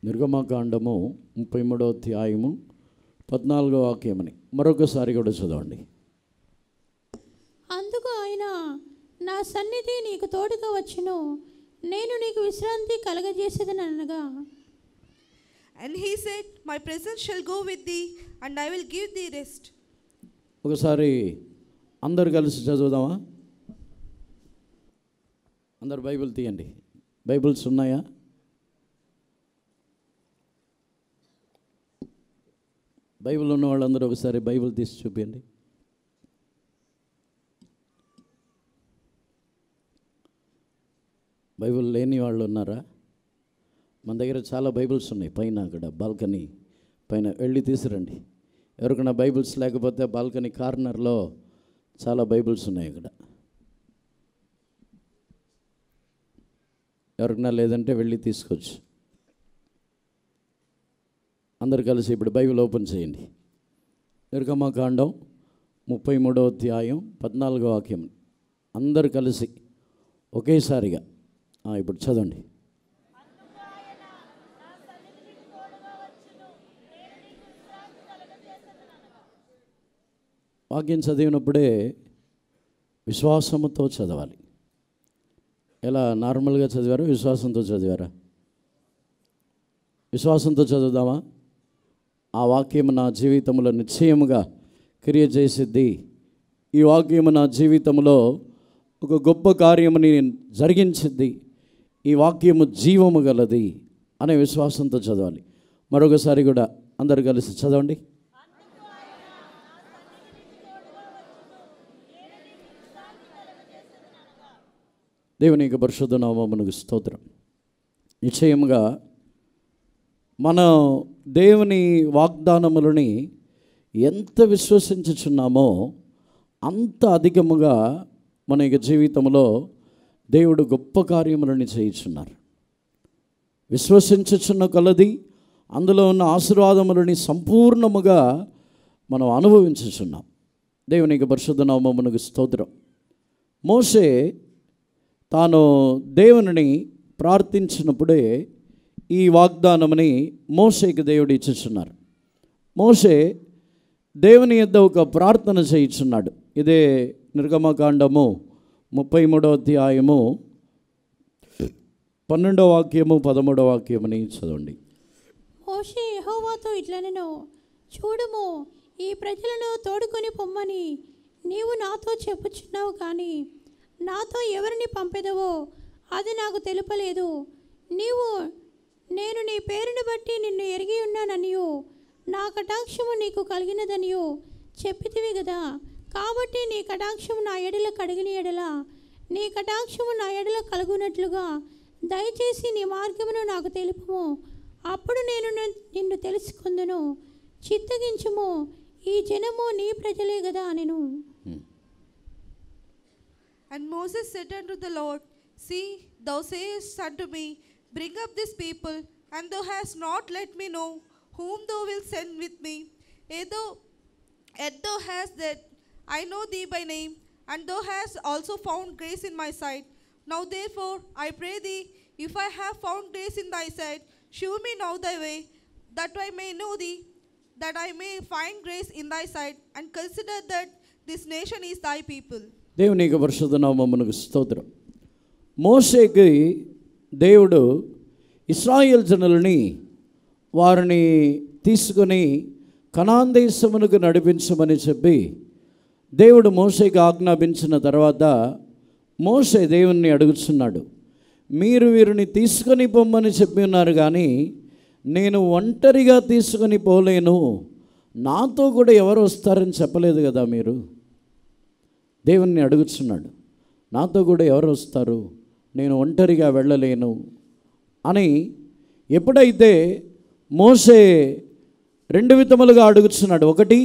నిర్గమకాండము 33వ అధ్యాయము 14వ వాక్యమని మరొకసారి కూడా చదవండి. అందుకు ఆయన, నా సన్నిధి నీకు తోడుగా వచ్చును, నేను నీకు విశ్రాంతి కలగజేసేదనగా. And he said, my presence shall go with thee, and I will give thee rest. ఒకసారి అందరు కలిసి చదువుదామా? అందరు బైబిల్ తీయండి. బైబిల్స్ ఉన్నాయా? బైబిల్ ఉన్న వాళ్ళందరూ ఒకసారి బైబిల్ తీసి చూపించండి. బైబిల్ లేని వాళ్ళు ఉన్నారా? మన దగ్గర చాలా బైబిల్స్ ఉన్నాయి. పైన అక్కడ బాల్కనీ పైన వెళ్ళి తీసుకురండి. ఎవరికైనా బైబిల్స్ లేకపోతే బాల్కనీ కార్నర్లో చాలా బైబిల్స్ ఉన్నాయి. అక్కడ ఎవరికైనా లేదంటే వెళ్ళి తీసుకోవచ్చు. అందరు కలిసి ఇప్పుడు బైబిల్ ఓపెన్ చేయండి. నిర్గమకాండం 33వ అధ్యాయం 14వ వాక్యం అందరు కలిసి ఒకేసారిగా ఇప్పుడు చదవండి. వాక్యం చదివినప్పుడే విశ్వాసంతో చదవాలి. ఎలా నార్మల్గా చదివారా? విశ్వాసంతో చదివారా? విశ్వాసంతో చదువుదామా? ఆ వాక్యము నా జీవితంలో నిశ్చయముగా క్రియ చేసిద్ది. ఈ వాక్యము నా జీవితంలో ఒక గొప్ప కార్యముని జరిగించిద్ది. ఈ వాక్యము జీవము గలది అనే విశ్వాసంతో చదవాలి. మరొకసారి కూడా అందరు కలిసి చదవండి. దేవుని యొక్క పరిశుద్ధ నామమునకు స్తోత్రం. నిశ్చయముగా మనం దేవుని వాగ్దానములని ఎంత విశ్వసించుచున్నామో అంత అధికముగా మన యొక్క జీవితంలో దేవుడు గొప్ప కార్యములని చేయుచున్నారు. విశ్వసించుచున్న కొలది అందులో ఉన్న ఆశీర్వాదములని సంపూర్ణముగా మనం అనుభవించుచున్నాం. దేవుని యొక్క పరిశుద్ధ నామమునకు స్తోత్రం. మోషే తాను దేవుని ప్రార్థించినప్పుడే ఈ వాగ్దానముని మోషేకి దేవుడు ఇచ్చుచున్నారు. మోషే దేవుని యొద్ద ఒక ప్రార్థన చేయుచున్నాడు. ఇదే నిర్గమకాండము 33వ అధ్యాయము 12వ వాక్యము 13వ వాక్యముని చదవండి. మోషే యెహోవాతో ఇట్లనెను, చూడుము, ఈ ప్రజలను తోడుకొని పొమ్మని నీవు నాతో చెప్పుచున్నావు, కానీ నాతో ఎవరిని పంపెదవో అది నాకు తెలుపలేదు. నేను నీ పేరును బట్టి నిన్ను ఎరిగి ఉన్నాననియు నా కటాక్షము నీకు కలిగినదనియు చెప్పితివి కదా. కాబట్టి నీ కటాక్షము నా ఎడల కడిగిన ఎడల నీ కటాక్షము నా ఎడల కలుగునట్లుగా దయచేసి నీ మార్గమును నాకు తెలుపుము. అప్పుడు నేను నిన్ను తెలుసుకుందును. చిత్తగించుము, ఈ జనము నీ ప్రజలే కదా అనెను. And Moses said unto the Lord, see, thou sayest unto me, bring up this people, and thou hast not let me know whom thou wilt send with me. Yet thou hast that I know thee by name, and thou hast also found grace in my sight. Now therefore I pray thee, if I have found grace in thy sight, shew me now thy way, that I may know thee, that I may find grace in thy sight, and consider that this nation is thy people. దేవుని యొక్క పరిశుద్ధ నామమునకు స్తోత్రం. మోషేకి దేవుడు ఇశ్రాయేల్ జనులని వారిని తీసుకొని Canaan దేశమునకు నడిపించమని చెప్పి దేవుడు మోషేకి ఆజ్ఞాపించిన తర్వాత మోషే దేవుణ్ణి అడుగుతున్నాడు, మీరు వీరిని తీసుకొని పొమ్మని చెప్పి ఉన్నారు, కానీ నేను ఒంటరిగా తీసుకొని పోలేను, నాతో కూడా ఎవరు వస్తారని చెప్పలేదు కదా. మీరు దేవుణ్ణి అడుగుతున్నాడు, నాతో కూడా ఎవరు వస్తారు, నేను ఒంటరిగా వెళ్ళలేను అని. ఎప్పుడైతే మోషే రెండు విధములుగా అడుగుతున్నాడు, ఒకటి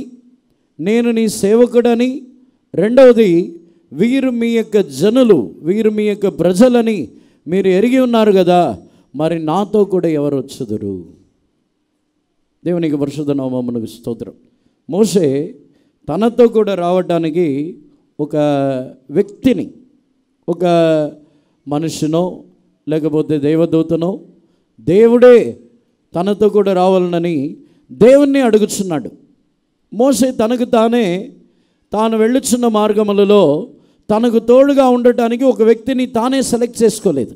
నేను నీ సేవకుడని, రెండవది వీరు మీ యొక్క జనులు, వీరు మీ యొక్క ప్రజలని మీరు ఎరిగి ఉన్నారు కదా, మరి నాతో కూడా ఎవరు వచ్చుదురు. దేవునికి పరిశుద్ధ నామమునకు స్తోత్రం. మోషే తనతో కూడా రావడానికి ఒక వ్యక్తిని, ఒక మనుషునో లేకపోతే దేవదూతనో దేవుడే తనతో కూడా రావాలనని దేవుణ్ణి అడుగుచున్నాడు. మోషే తనకు తాను వెళ్ళుచున్న మార్గములలో తనకు తోడుగా ఉండటానికి ఒక వ్యక్తిని తానే సెలెక్ట్ చేసుకోలేదు.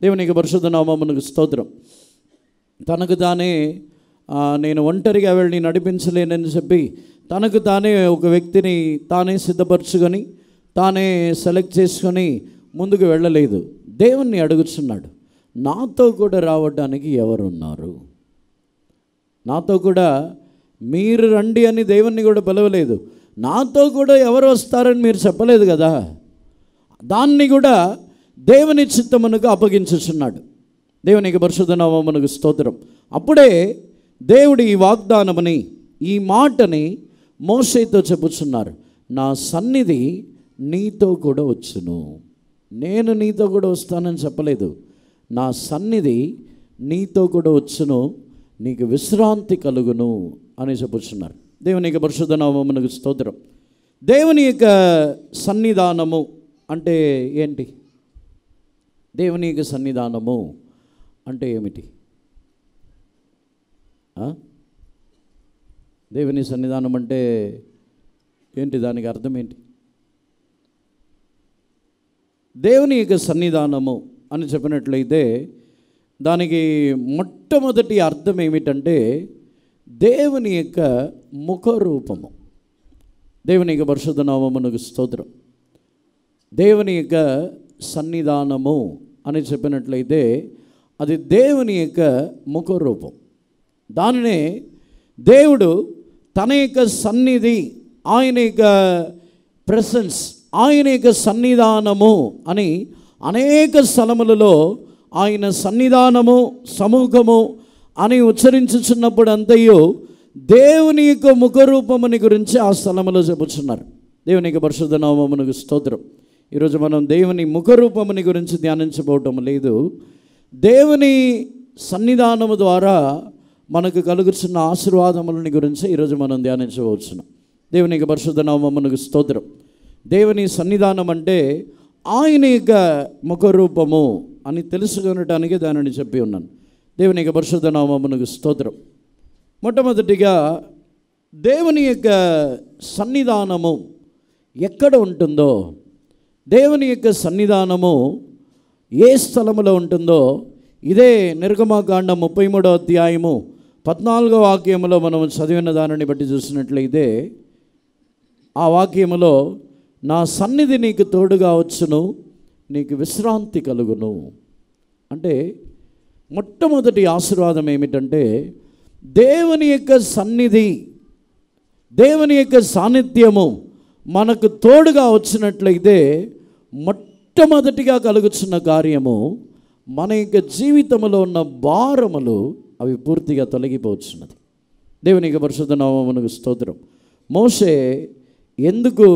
దేవునికి పరిశుద్ధ నామమునకు స్తోత్రం. తనకు తానే నేను ఒంటరిగా వెళ్ళి నడిపించలేనని చెప్పి తనకు తానే ఒక వ్యక్తిని తానే సిద్ధపరచుకొని తానే సెలెక్ట్ చేసుకొని ముందుకు వెళ్ళలేదు. దేవుణ్ణి అడుగుచున్నాడు, నాతో కూడా రావడానికి ఎవరున్నారు? నాతో కూడా మీరు రండి అని దేవుణ్ణి కూడా పిలవలేదు. నాతో కూడా ఎవరు వస్తారని మీరు చెప్పలేదు కదా. దాన్ని కూడా దేవుని చిత్తమునకు అప్పగించుచున్నాడు. దేవునికి పరిశుద్ధ నామమునకు స్తోత్రం. అప్పుడే దేవుడు ఈ వాగ్దానముని, ఈ మాటని మోషేతో చెప్పుచున్నారు, నా సన్నిధి నీతో కూడా వచ్చును. నేను నీతో కూడా వస్తానని చెప్పలేదు. నా సన్నిధి నీతో కూడా వచ్చును, నీకు విశ్రాంతి కలుగును అని చెప్పుచున్నారు. దేవునికి పరిశుద్ధ నామమునకు స్తోత్రం. దేవుని యొక్క సన్నిధానము అంటే ఏంటి? దేవుని యొక్క సన్నిధానము అంటే ఏమిటి? దేవుని సన్నిధానం అంటే ఏంటి? దానికి అర్థం ఏంటి? దేవుని యొక్క సన్నిధానము అని చెప్పినట్లయితే దానికి మొట్టమొదటి అర్థం ఏమిటంటే దేవుని యొక్క ముఖరూపము. దేవుని యొక్క పరిశుద్ధ నామమునకు స్తోత్రం. దేవుని యొక్క సన్నిధానము అని చెప్పినట్లయితే అది దేవుని యొక్క ముఖరూపం. దానినే దేవుడు తన యొక్క సన్నిధి, ఆయన యొక్క ప్రెసెన్స్, ఆయన యొక్క సన్నిధానము అని అనేక స్థలములలో ఆయన సన్నిధానము, సముఖము అని ఉచ్చరించుచున్నప్పుడు అంతయు దేవుని యొక్క ముఖరూపముని గురించి ఆ స్థలములో చెబుతున్నారు. దేవుని యొక్క పరిశుద్ధ నామమునకు స్తోత్రం. ఈరోజు మనం దేవుని ముఖరూపముని గురించి ధ్యానించబోవటం లేదు. దేవుని సన్నిధానము ద్వారా మనకు కలుగుతున్న ఆశీర్వాదములని గురించి ఈరోజు మనం ధ్యానించవచ్చును. దేవుని యొక్క పరిశుద్ధ నామమునకు స్తోత్రం. దేవుని సన్నిధానం అంటే ఆయన యొక్క ముఖరూపము అని తెలుసుకొనటానికి దానిని చెప్పి ఉన్నాను. దేవుని యొక్క పరిశుద్ధ నామమునకు స్తోత్రం. మొట్టమొదటిగా దేవుని యొక్క సన్నిధానము ఎక్కడ ఉంటుందో, దేవుని యొక్క సన్నిధానము ఏ స్థలములో ఉంటుందో ఇదే నిర్గమకాండం 33వ అధ్యాయము 14వ వాక్యములో మనం చదివిన దానిని బట్టి చూసినట్లయితే ఆ వాక్యములో నా సన్నిధి నీకు తోడుగా వచ్చును, నీకు విశ్రాంతి కలుగును. అంటే మొట్టమొదటి ఆశీర్వాదం ఏమిటంటే దేవుని యొక్క సన్నిధి, దేవుని యొక్క సాన్నిధ్యము మనకు తోడుగా వచ్చినట్లయితే మొట్టమొదటిగా కలుగుతున్న కార్యము మన యొక్క జీవితంలో ఉన్న భారములు అవి పూర్తిగా తొలగిపోవచ్చున్నది. దేవుని యొక్క పరిశుద్ధ నామమునకు స్తోత్రం. మోషే ఎందుకు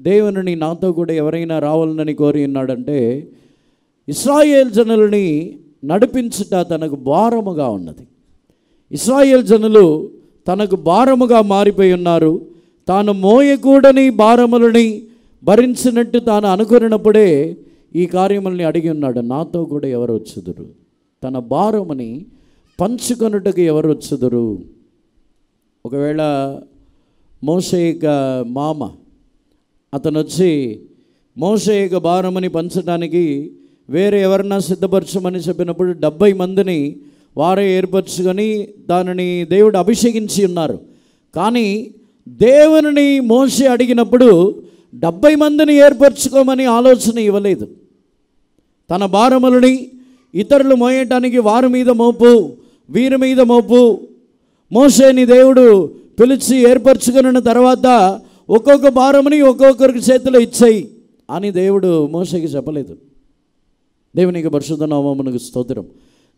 దేవుని నాతో కూడా ఎవరైనా రావాలని కోరి ఉన్నాడంటే ఇశ్రాయేల్ జనులని నడిపించుట తనకు భారముగా ఉన్నది. ఇశ్రాయేల్ జనులు తనకు భారముగా మారిపోయి ఉన్నారు. తాను మోయకూడని భారములని భరించినట్టు తాను అనుకున్నప్పుడే ఈ కార్యములని అడిగి ఉన్నాడు, నాతో కూడా ఎవరు వచ్చుదురు, తన భారముని పంచుకొనుటకు ఎవరు వచ్చుదురు. ఒకవేళ మోషే యొక్క మామ అతను వచ్చి మోషే యొక్క భారముని పంచడానికి వేరే ఎవరన్నా సిద్ధపరచమని చెప్పినప్పుడు 70 మందిని వారే ఏర్పరచుకొని దానిని దేవుడు అభిషేకించి ఉన్నారు. కానీ దేవుని మోషే అడిగినప్పుడు 70 మందిని ఏర్పరచుకోమని ఆలోచన ఇవ్వలేదు. తన భారములని ఇతరులు మోయటానికి వారి మీద మోపు, వీరి మీద మోపు. మోషేని దేవుడు పిలిచి ఏర్పరచుకున్న తర్వాత ఒక్కొక్క భారముని ఒక్కొక్కరికి చేతిలో ఇచ్చాయి అని దేవుడు మోషేకి చెప్పలేదు. దేవునికి పరిశుద్ధ నామమునకు స్తోత్రం.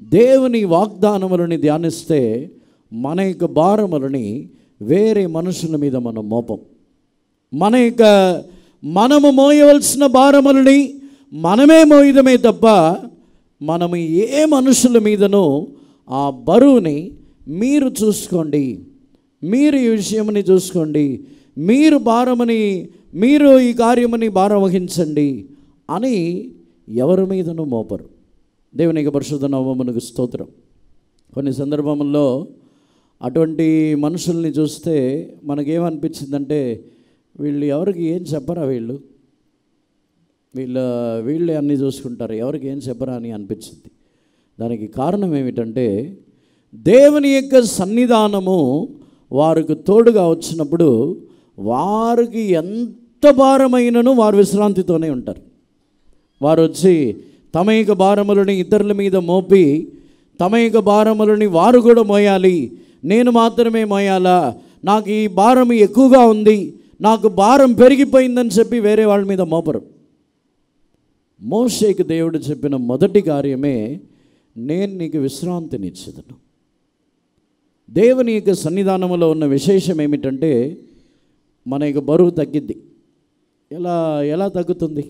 దేవుని వాగ్దానములని ధ్యానిస్తే మన యొక్క భారములని వేరే మనుషుల మీద మనం మోపం. మనము మోయవలసిన భారములని మనమే మోయడమే తప్ప మనము ఏ మనుషుల మీదనో ఆ బరువుని మీరు చూసుకోండి, మీరు ఈ విషయముని చూసుకోండి, మీరు ఈ కార్యముని భారం వహించండి అని ఎవరి మీదనూ మోపరు. దేవునికి పరిశుద్ధ నామమునకు స్తోత్రం. కొన్ని సందర్భంలో అటువంటి మనుషుల్ని చూస్తే మనకేమనిపించిందంటే వీళ్ళు ఎవరికి ఏం చెప్పరా, వీళ్ళే అన్నీ చూసుకుంటారు, ఎవరికి ఏం చెప్పరా అని అనిపించింది. దానికి కారణం ఏమిటంటే దేవుని యొక్క సన్నిధానము వారికి తోడుగా వచ్చినప్పుడు వారికి ఎంత భారమైనను వారు విశ్రాంతితోనే ఉంటారు. వారు వచ్చి తమ యొక్క భారములని ఇతరుల మీద మోపి తమ యొక్క భారములని వారు కూడా మోయాలి, నేను మాత్రమే మోయాలా, నాకు ఈ భారం ఎక్కువగా ఉంది, నాకు భారం పెరిగిపోయిందని చెప్పి వేరే వాళ్ళ మీద మోపరు. మోషేకి దేవుడు చెప్పిన మొదటి కార్యమే, నేను నీకు విశ్రాంతినిచ్చేదను. దేవుని యొక్క సన్నిధానంలో ఉన్న విశేషం ఏమిటంటే మన యొక్క బరువు తగ్గిద్ది. ఎలా తగ్గుతుంది?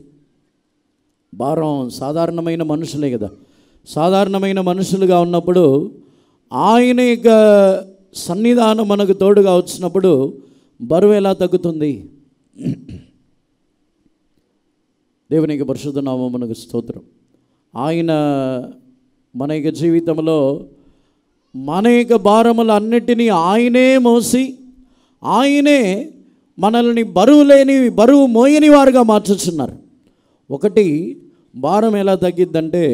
భారం సాధారణమైన మనుషులే కదా. సాధారణమైన మనుషులుగా ఉన్నప్పుడు ఆయన యొక్క సన్నిధానం మనకు తోడుగా వచ్చినప్పుడు బరువు ఎలా తగ్గుతుంది? దేవునికి పరిశుద్ధ నామమునకు స్తోత్రం. ఆయన మన యొక్క జీవితంలో మన యొక్క భారములన్నిటినీ ఆయనే మోసి ఆయనే మనల్ని బరువు మోయని వారుగా మార్చుచున్నారు. ఒకటి, భారం ఎలా తగ్గిద్దంటే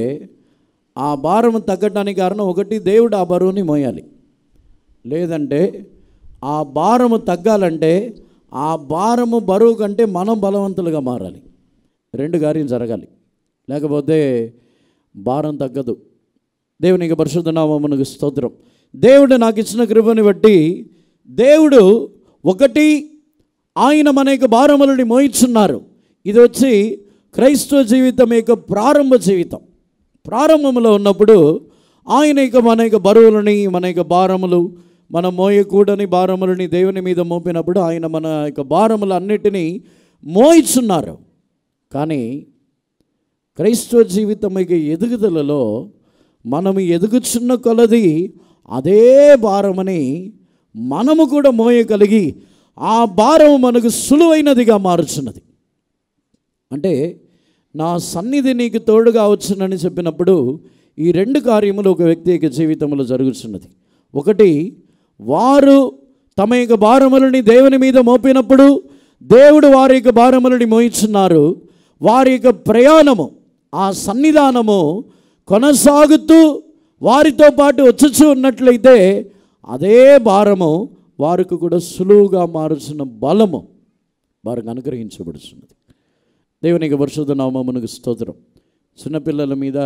ఆ భారం తగ్గడానికి కారణం ఒకటి, దేవుడు ఆ బరువుని మోయాలి. లేదంటే ఆ భారము తగ్గాలంటే ఆ భారము బరువు కంటే మనం బలవంతులుగా మారాలి. రెండు కార్యం జరగాలి, లేకపోతే భారం తగ్గదు. దేవునికి పరిశుద్ధ నామమునకు స్తోత్రం. దేవుడు నాకు ఇచ్చిన కృపని బట్టి దేవుడు ఒకటి, ఆయన మన యొక్క భారములని మోయిచున్నారు. ఇది వచ్చి క్రైస్తవ జీవితం యొక్క ప్రారంభ జీవితం. ప్రారంభంలో ఉన్నప్పుడు ఆయన యొక్క మన యొక్క బరువులని, మన యొక్క భారములు, మనం మోయకూడని భారములని దేవుని మీద మోపినప్పుడు ఆయన మన యొక్క భారములు అన్నిటినీ మోయిచున్నారు. కానీ క్రైస్తవ జీవితం యొక్క ఎదుగుదలలో మనము ఎదుగుచున్న కొలది అదే భారమని మనము కూడా మోయగలిగి ఆ భారం మనకు సులువైనదిగా మారుచున్నది. అంటే నా సన్నిధి నీకు తోడుగా వచ్చునని చెప్పినప్పుడు ఈ రెండు కార్యములు ఒక వ్యక్తి యొక్క జీవితంలో జరుగుతున్నది. ఒకటి, వారు తమ యొక్క భారములని దేవుని మీద మోపినప్పుడు దేవుడు వారి యొక్క భారములని మోయిచున్నారు. వారి యొక్క ప్రయాణము, ఆ సన్నిధానము కొనసాగుతూ వారితో పాటు వచ్చుచూ ఉన్నట్లయితే అదే భారము వారికి కూడా సులువుగా మారుచున్న బలము వారికి అనుగ్రహించబడుతున్నది. దేవునికి పరిశుద్ధ నామమునకు స్తోత్రం. చిన్నపిల్లల మీద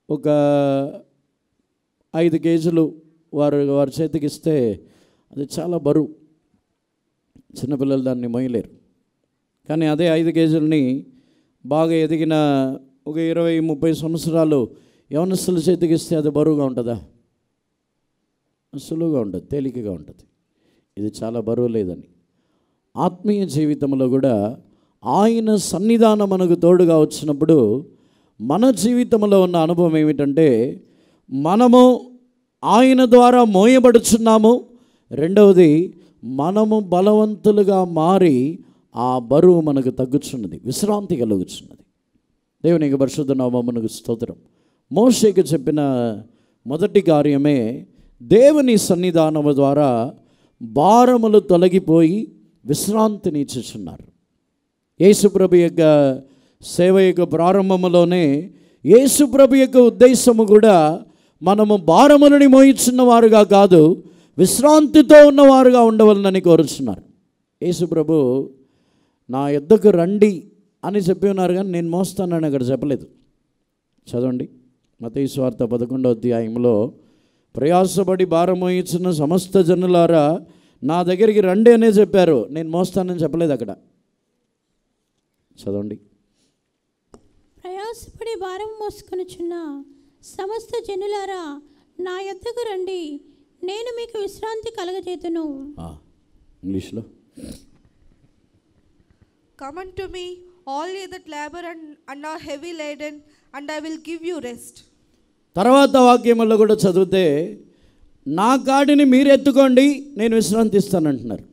ఒక 5 కేజీలు వారి చేతికి ఇస్తే అది చాలా బరువు, చిన్నపిల్లలు దాన్ని మోయలేరు. కానీ అదే 5 కేజీలని బాగా ఎదిగిన ఒక 20-30 సంవత్సరాలు యవనస్తుల చేతికి ఇస్తే అది బరువుగా ఉంటుందా? సులువుగా ఉంటుంది, తేలికగా ఉంటుంది. ఇది చాలా బరువు లేదని. ఆత్మీయ జీవితంలో కూడా ఆయన సన్నిధానం మనకు తోడుగా వచ్చినప్పుడు మన జీవితంలో ఉన్న అనుభవం ఏమిటంటే మనము ఆయన ద్వారా మోయబడుచున్నాము. రెండవది, మనము బలవంతులుగా మారి ఆ బరువు మనకు తగ్గుచున్నది, విశ్రాంతి కలుగుచున్నది. దేవునికి పరిశుద్ధ నామమునకు స్తోత్రం. మోషేకి చెప్పిన మొదటి కార్యమే దేవుని సన్నిధానము ద్వారా భారములు తొలగిపోయి విశ్రాంతిని ఇచ్చుచున్నారు. యేసుప్రభు యొక్క సేవ యొక్క ప్రారంభంలోనే యేసుప్రభు యొక్క ఉద్దేశము కూడా మనము భారములని మోయిచున్న వారుగా కాదు, విశ్రాంతితో ఉన్నవారుగా ఉండవలనని కోరుచున్నారు. యేసుప్రభు నా యొద్దకు రండి అని చెప్పి ఉన్నారు, కానీ నేను మోస్తానని అక్కడ చెప్పలేదు. చదవండి, మత్తయి సువార్త 11వ అధ్యాయంలో, ప్రయాసపడి భారం మోయిచున్న సమస్త జనులారా నా దగ్గరికి రండి అనే చెప్పారు, నేను మోస్తానని చెప్పలేదు అక్కడ. చదవండి. ప్రయాసపడి భారం మోసుకొనుచున్న సమస్త జనులారా నా యొద్దకు రండి, నేను మీకు విశ్రాంతి కలగజేతును. ఇంగ్లీష్లో, Come unto me, all ye that labor and are heavy laden, and I will give you rest. తర్వాత వాక్యముల్లో కూడా చదివితే, నా కాడిని మీరు ఎత్తుకోండి, నేను విశ్రాంతి ఇస్తానంటున్నారు.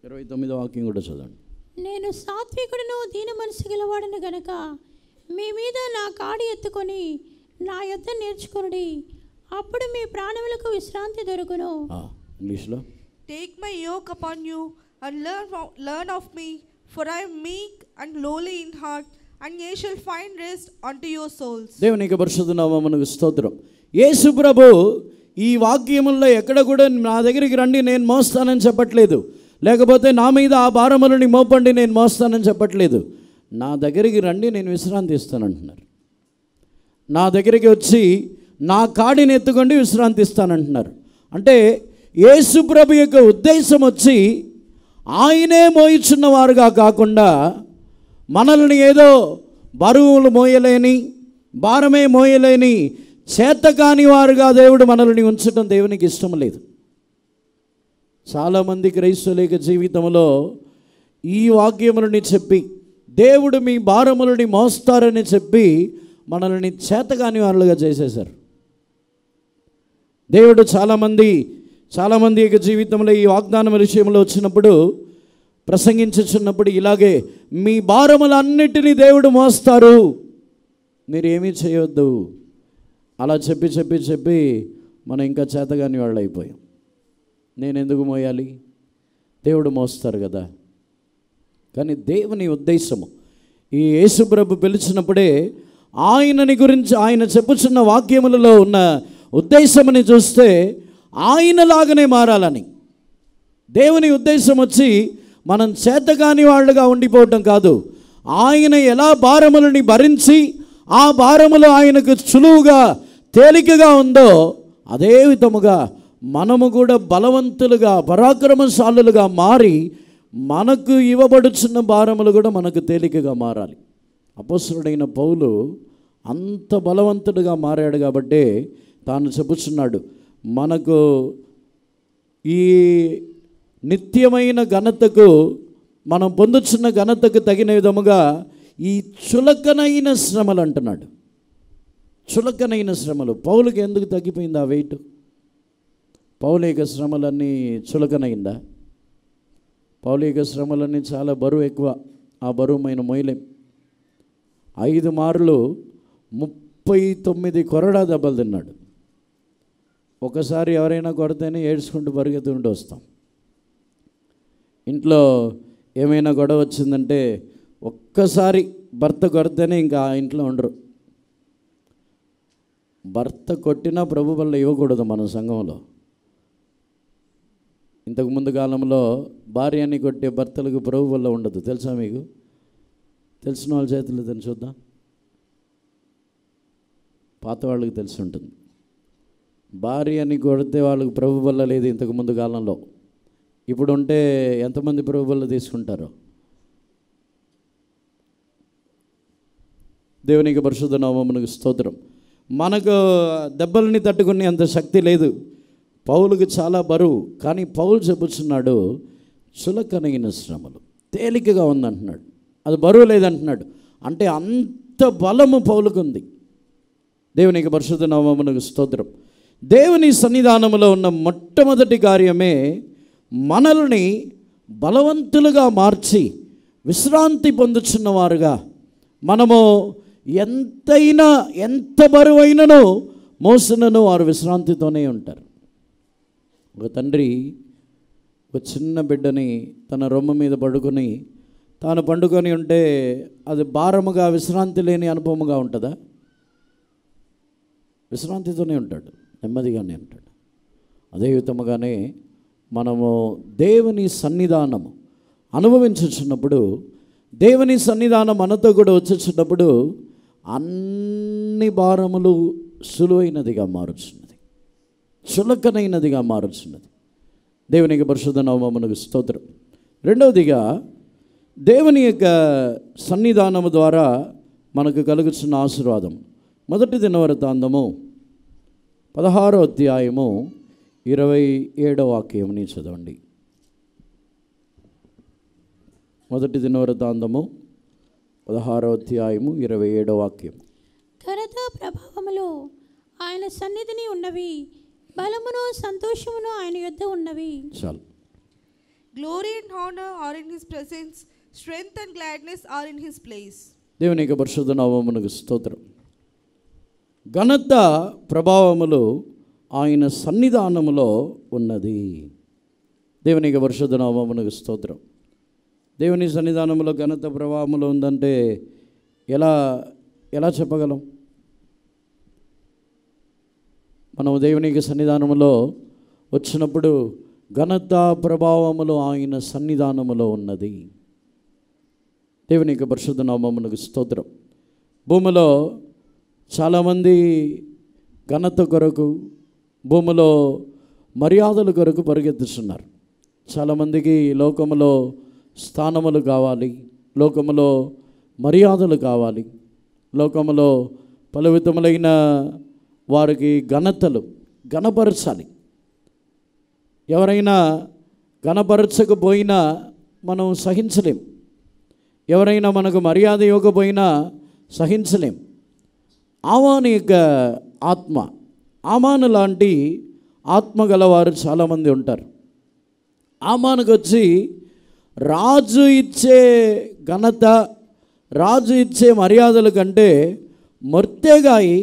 29వ వాక్యం కూడా చదవండి. నేను సాత్వికుడును దీన మనసు గలవాడను గనక మీ మీద నా కాడి ఎత్తుకొని నా యొద్ద నేర్చుకొనుడి, అప్పుడు మీ ప్రాణములకు విశ్రాంతి దొరుకును. ఇంగ్లీష్లో, Take my yoke upon you and learn of me, for I am meek and lowly in heart, and ye shall find rest unto your souls. దేవునికి పరిశుద్ధ నామమునకు స్తోత్రం. యేసు ప్రభు ఈ వాక్యముల్లో ఎక్కడ కూడా నా దగ్గరికి రండి నేను మోస్తానని చెప్పట్లేదు, లేకపోతే నా మీద ఆ భారములని మోపండి నేను మోస్తానని చెప్పట్లేదు. నా దగ్గరికి రండి నేను విశ్రాంతి ఇస్తానంటున్నారు. నా దగ్గరికి వచ్చి నా కాడిని ఎత్తుకోండి విశ్రాంతి ఇస్తానంటున్నారు. అంటే యేసు ప్రభు యొక్క ఉద్దేశం వచ్చి ఆయనే మోయిచున్నవారుగా కాకుండా మనల్ని ఏదో బరువులు మోయలేని, భారమే మోయలేని, చేతకాని వారుగా దేవుడు మనల్ని ఉంచడం దేవునికి ఇష్టం లేదు. చాలామంది క్రైస్తవుల జీవితంలో ఈ వాక్యములని చెప్పి దేవుడు మీ భారములని మోస్తారని చెప్పి మనల్ని చేతకాని వారులుగా చేసేశారు. దేవుడు చాలామంది యొక్క జీవితంలో ఈ వాగ్దానం విషయంలో వచ్చినప్పుడు ప్రసంగించుచున్నప్పుడు ఇలాగే మీ భారములన్నిటినీ దేవుడు మోస్తారు, మీరు ఏమీ చేయొద్దు అలా చెప్పి మనం ఇంకా చేతగాని వాళ్ళు అయిపోయాం. నేను ఎందుకు మోయాలి, దేవుడు మోస్తారు కదా. కానీ దేవుని ఉద్దేశము ఈ యేసుప్రభు పిలిచినప్పుడే ఆయనని గురించి ఆయన చెప్పుచున్న వాక్యములలో ఉన్న ఉద్దేశముని చూస్తే ఆయనలాగానే మారాలని. దేవుని ఉద్దేశం వచ్చి మనం చేతగాని వాళ్ళుగా ఉండిపోవటం కాదు. ఆయన ఎలా భారములని భరించి ఆ భారములు ఆయనకు సులువుగా తేలికగా ఉందో అదే విధముగా మనము కూడా బలవంతులుగా పరాక్రమశాలులుగా మారి మనకు ఇవ్వబడుచున్న భారములు కూడా మనకు తేలికగా మారాలి. అపొస్తలుడైన పౌలు అంత బలవంతుడిగా మారాడు కాబట్టి తాను చెప్పుచున్నాడు, మనకు ఈ నిత్యమైన ఘనతకు మనం పొందుచున్న ఘనతకు తగిన విధముగా ఈ చులకనైన శ్రమలు అంటున్నాడు. చులకనైన శ్రమలు పౌలుకి ఎందుకు తగ్గిపోయింది ఆ వెయిట్? పౌలు యొక్క శ్రమలన్నీ చులకనైందా? పౌలు యొక్క శ్రమలన్నీ చాలా బరువు ఎక్కువ. ఆ బరువుమైన మొయ్యలేం. 5 మార్లు 39 కొరడా దెబ్బలు తిన్నాడు. ఒకసారి ఎవరైనా కొడితేనే ఏడ్చుకుంటూ పరిగెత్తుకుంటూ వస్తాం. ఇంట్లో ఏమైనా గొడవ వచ్చిందంటే ఒక్కసారి భర్త కొడితేనే ఇంకా ఆ ఇంట్లో ఉండరు. భర్త కొట్టినా ప్రభు వల్ల ఇవ్వకూడదు మన సంఘంలో. ఇంతకుముందు కాలంలో భార్యని కొట్టే భర్తలకు ప్రభు వల్ల ఉండదు, తెలుసా మీకు? తెలిసిన వాళ్ళ చేతులు తెలిసి చూద్దాం. పాత వాళ్ళకి తెలిసి ఉంటుంది. భార్యని కొడితే వాళ్ళకి ప్రభు వల్ల లేదు ఇంతకుముందు కాలంలో. ఇప్పుడు ఉంటే ఎంతమంది ప్రభు వల్ల తీసుకుంటారో. దేవునికి పరిశుద్ధ నామమునకు స్తోత్రం. మనకు దెబ్బలని తట్టుకునే అంత శక్తి లేదు. పౌలుకి చాలా బరువు. కానీ పౌలు చెప్పుచున్నాడు చులకనైన శ్రమలు, తేలికగా ఉందంటున్నాడు. అది బరువు లేదంటున్నాడు. అంటే అంత బలము పౌలుకు ఉంది. దేవునికి పరిశుద్ధ నామమునకు స్తోత్రం. దేవుని సన్నిధానములో ఉన్న మొట్టమొదటి కార్యమే మనల్ని బలవంతులుగా మార్చి విశ్రాంతి పొందుచున్నవారుగా, మనము ఎంత బరువైనను మోసినను వారు విశ్రాంతితోనే ఉంటారు. ఒక తండ్రి ఒక చిన్న బిడ్డని తన రొమ్మ మీద పడుకొని తాను పండుకొని ఉంటే అది భారముగా విశ్రాంతి లేని అనుభవముగా ఉంటుందా? విశ్రాంతితోనే ఉంటాడు, నెమ్మదిగానే ఉంటాడు. అదే విధముగానే మనము దేవుని సన్నిధానము అనుభవించుచున్నప్పుడు, దేవుని సన్నిధానం మనతో కూడా వచ్చేటప్పుడు అన్ని భారములు సులువైనదిగా మారుచున్నది, చులకనైనదిగా మారుచున్నది. దేవునికి పరిశుద్ధ నామమునకు స్తోత్రం. రెండవదిగా దేవుని యొక్క సన్నిధానము ద్వారా మనకు కలుగుతున్న ఆశీర్వాదం. మొదటి దినవృత్తాంతము 16వ అధ్యాయము 27వ వాక్యముని చదవండి. మొదటి దినవృత్తాంతము 16వ అధ్యాయము 27వ వాక్యం. ఘనత ప్రభావములు ఆయన సన్నిధిని ఉన్నవి, బలమును సంతోషమును ఆయన యొద్ద ఉన్నవి. చాలు. Glory and honor are in his presence, strength and gladness are in his place. దేవుని యొక్క పరిశుద్ధ నామమునకు స్తోత్రం. ఘనత ప్రభావములు ఆయన సన్నిధానములో ఉన్నది. దేవునికి పరిశుద్ధ నామమునకు స్తోత్రం. దేవుని సన్నిధానంలో ఘనత ప్రభావములో ఉందంటే ఎలా చెప్పగలం? మనం దేవునికి సన్నిధానములో వచ్చినప్పుడు ఘనత ప్రభావములో ఆయన సన్నిధానములో ఉన్నది. దేవునికి పరిశుద్ధ నామమునకు స్తోత్రం. భూమిలో చాలామంది ఘనత కొరకు, భూమిలో మర్యాదల కొరకు పరిగెత్తుతున్నారు. చాలామందికి లోకములో స్థానములు కావాలి, లోకములో మర్యాదలు కావాలి, లోకములో పలు విధములైన వారికి ఘనతలు ఘనపరచాలి. ఎవరైనా ఘనపరచకపోయినా మనం సహించలేం. ఎవరైనా మనకు మర్యాద ఇవ్వకపోయినా సహించలేం. ఆమాను యొక్క ఆత్మ, ఆమాను లాంటి ఆత్మ గలవారు చాలామంది ఉంటారు. ఆమానుకు వచ్చి రాజు ఇచ్చే ఘనత, రాజు ఇచ్చే మర్యాదల కంటే మొర్దెకాయి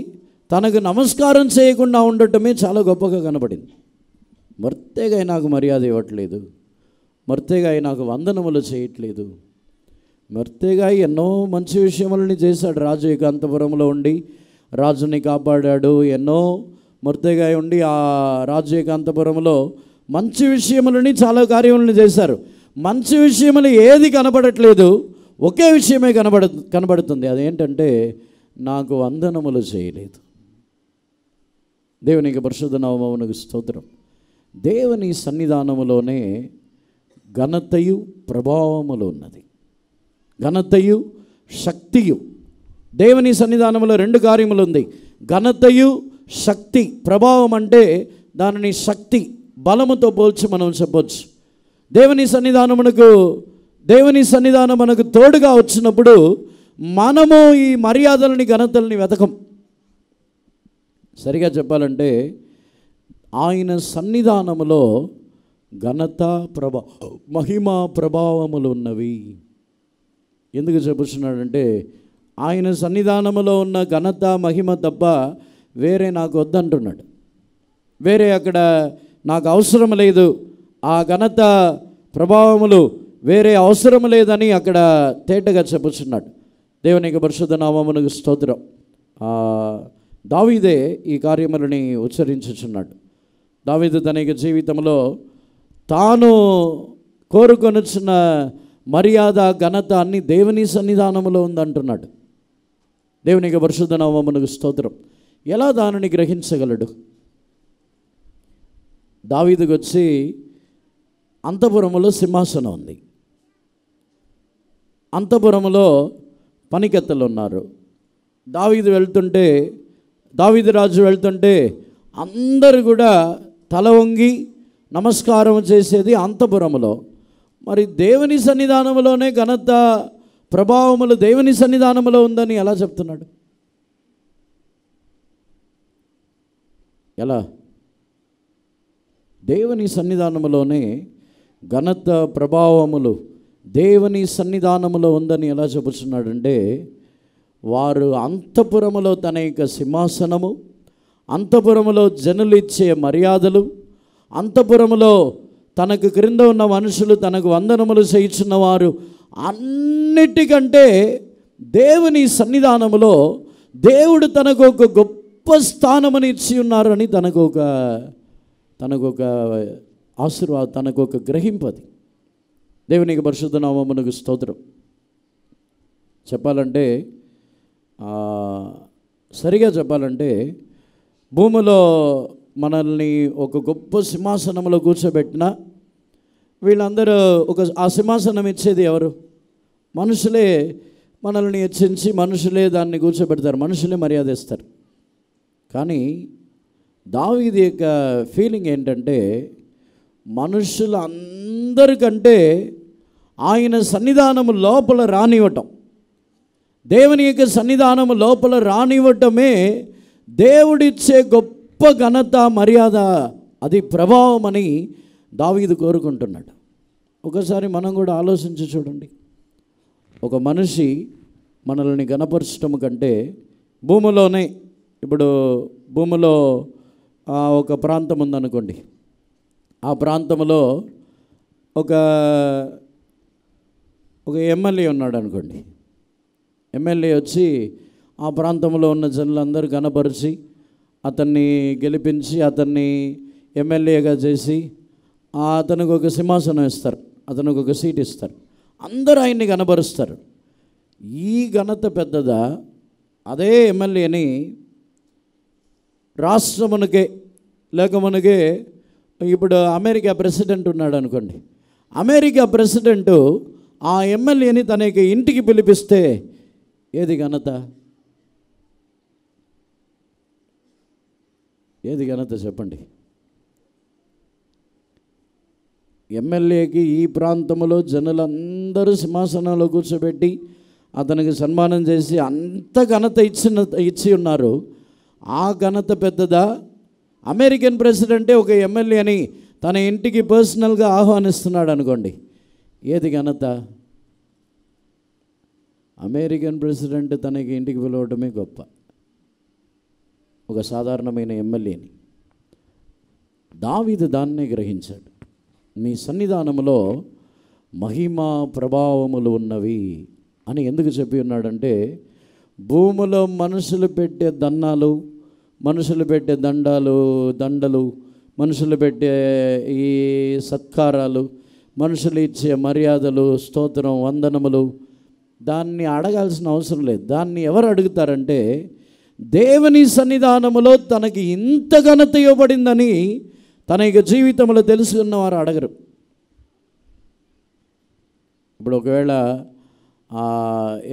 తనకు నమస్కారం చేయకుండా ఉండటమే చాలా గొప్పగా కనబడింది. మొర్దెకాయి నాకు మర్యాద ఇవ్వట్లేదు, మొర్దెకాయి నాకు వందనములు చేయట్లేదు. మొర్దెకాయి ఎన్నో మంచి విషయములని చేశాడు. రాజు యొక్క అంతఃపురంలో ఉండి రాజుని కాపాడాడు. ఎన్నో మొర్దెకాయి ఉండి ఆ రాజు యొక్క అంతఃపురంలో మంచి విషయములని చాలా కార్యములను చేశారు. మంచి విషయములు ఏది కనబడట్లేదు, ఒకే విషయమే కనబడుతుంది. అదేంటంటే నాకు వందనములు చేయలేదు. దేవునికి పరిశుద్ధ నామమునకు స్తోత్రం. దేవుని సన్నిధానములోనే ఘనతయు ప్రభావములు ఉన్నది. ఘనతయు శక్తియు. దేవుని సన్నిధానంలో రెండు కార్యములు ఉంది, ఘనతయు శక్తి. ప్రభావం అంటే దానిని శక్తి, బలముతో పోల్చి మనం చెప్పొచ్చు. దేవుని సన్నిధానం మనకు తోడుగా వచ్చినప్పుడు మనము ఈ మర్యాదలని, ఘనతలని వెతకం. సరిగా చెప్పాలంటే ఆయన సన్నిధానములో ఘనత, మహిమ, ప్రభావములు ఉన్నవి. ఎందుకు చెప్పుచున్నాడంటే ఆయన సన్నిధానములో ఉన్న ఘనత, మహిమ తప్ప వేరే నాకు వద్దంటున్నాడు. వేరే అక్కడ నాకు అవసరం లేదు, ఆ ఘనత ప్రభావములు వేరే అవసరం లేదని అక్కడ తేటగా చెప్పుచున్నాడు. దేవునికి పరిశుద్ధ నామమునకు స్తోత్రం. దావీదే ఈ కార్యములని ఉచ్చరించుచున్నాడు. దావీదు తన యొక్క జీవితంలో తాను కోరుకొనుచున్న మర్యాద, ఘనత అన్ని దేవుని సన్నిధానములో ఉందంటున్నాడు. దేవునికి పరిశుద్ధ నామమునకు స్తోత్రం. ఎలా దానిని గ్రహించగలడు? దావీదుకు వచ్చి అంతఃపురములో సింహాసనం ఉంది, అంతఃపురములో పనికెత్తలు ఉన్నారు. దావీదు రాజు వెళ్తుంటే అందరూ కూడా తల వంగి నమస్కారం చేసేది అంతఃపురములో. మరి దేవుని సన్నిధానములోనే ఘనత, ప్రభావములు దేవుని సన్నిధానములో ఉందని ఎలా చెప్తున్నాడు? ఎలా? దేవుని సన్నిధానములోనే ఘనత, ప్రభావములు దేవుని సన్నిధానములో ఉందని ఎలా చెబుతున్నాడంటే, వారు అంతఃపురములో తన యొక్క సింహాసనము, అంతఃపురములో జనులు ఇచ్చే మర్యాదలు, అంతఃపురములో తనకు క్రింద ఉన్న మనుషులు తనకు వందనములు చేయుచున్నవారు, అన్నిటికంటే దేవుని సన్నిధానములో దేవుడు తనకు ఒక గొప్ప స్థానముని ఇచ్చి ఉన్నారని తనకు ఒక ఆశీర్వాదం, తనకు ఒక గ్రహింపది. దేవునికి పరిశుద్ధ నామమునకు స్తోత్రం. చెప్పాలంటే సరిగా చెప్పాలంటే భూమిలో మనల్ని ఒక గొప్ప సింహాసనంలో కూర్చోబెట్టిన వీళ్ళందరూ ఆ సింహాసనం ఇచ్చేది ఎవరు? మనుషులే మనల్ని హెచ్చించి మనుషులే దాన్ని కూర్చోబెడతారు, మనుషులే మర్యాద ఇస్తారు. కానీ దావీదు యొక్క ఫీలింగ్ ఏంటంటే మనుషులందరికంటే ఆయన సన్నిధానము లోపల రానివ్వటం, దేవుని యొక్క సన్నిధానము లోపల రానివ్వటమే దేవుడిచ్చే గొప్ప ఘనత, మర్యాద, అది ప్రభావం అని దావీదు కోరుకుంటున్నాడు. ఒకసారి మనం కూడా ఆలోచించి చూడండి. ఒక మనిషి మనల్ని ఘనపరచటం కంటే భూమిలో ఒక ప్రాంతం ఉందనుకోండి. ఆ ప్రాంతంలో ఒక ఎమ్మెల్యే ఉన్నాడు అనుకోండి. ఎమ్మెల్యే వచ్చి ఆ ప్రాంతంలో ఉన్న జనులందరూ గణపరిచి అతన్ని గెలిపించి అతన్ని ఎమ్మెల్యేగా చేసి అతనికి ఒక సింహాసనం ఇస్తారు, అతనికి ఒక సీట్ ఇస్తారు, అందరూ ఆయన్ని గణపరుస్తారు. ఈ ఘనత పెద్దదా? అదే ఎమ్మెల్యేని రాష్ట్రమునకే లేక మనకే ఇప్పుడు అమెరికా ప్రెసిడెంట్ ఉన్నాడు అనుకోండి. అమెరికా ప్రెసిడెంటు ఆ ఎమ్మెల్యేని తన ఇంటికి పిలిపిస్తే ఏది ఘనత? ఏది ఘనత చెప్పండి? ఎమ్మెల్యేకి ఈ ప్రాంతంలో జనులందరూ సింహాసనంలో కూర్చోబెట్టి అతనికి సన్మానం చేసి అంత ఘనత ఇచ్చి ఉన్నారు. ఆ ఘనత పెద్దదా? అమెరికన్ ప్రెసిడెంటే ఒక ఎమ్మెల్యేని తన ఇంటికి పర్సనల్గా ఆహ్వానిస్తున్నాడు అనుకోండి, ఏది ఘనత? అమెరికన్ ప్రెసిడెంట్ తనకి ఇంటికి పిలవటమే గొప్ప, ఒక సాధారణమైన ఎమ్మెల్యేని. దావీదు దాన్నే గ్రహించాడు. మీ సన్నిధానంలో మహిమా ప్రభావములు ఉన్నవి అని ఎందుకు చెప్పి ఉన్నాడంటే, భూమిలో మనుషులు పెట్టే దన్నాలు, మనుషులు పెట్టే దండలు, మనుషులు పెట్టే ఈ సత్కారాలు, మనుషులు ఇచ్చే మర్యాదలు, స్తోత్రం, వందనములు, దాన్ని అడగాల్సిన అవసరం లేదు. దాన్ని ఎవరు అడుగుతారంటే, దేవుని సన్నిధానములో తనకి ఇంత ఘనత ఇవ్వబడిందని తన జీవితంలో తెలుసుకున్నవారు అడగరు. ఇప్పుడు ఒకవేళ ఆ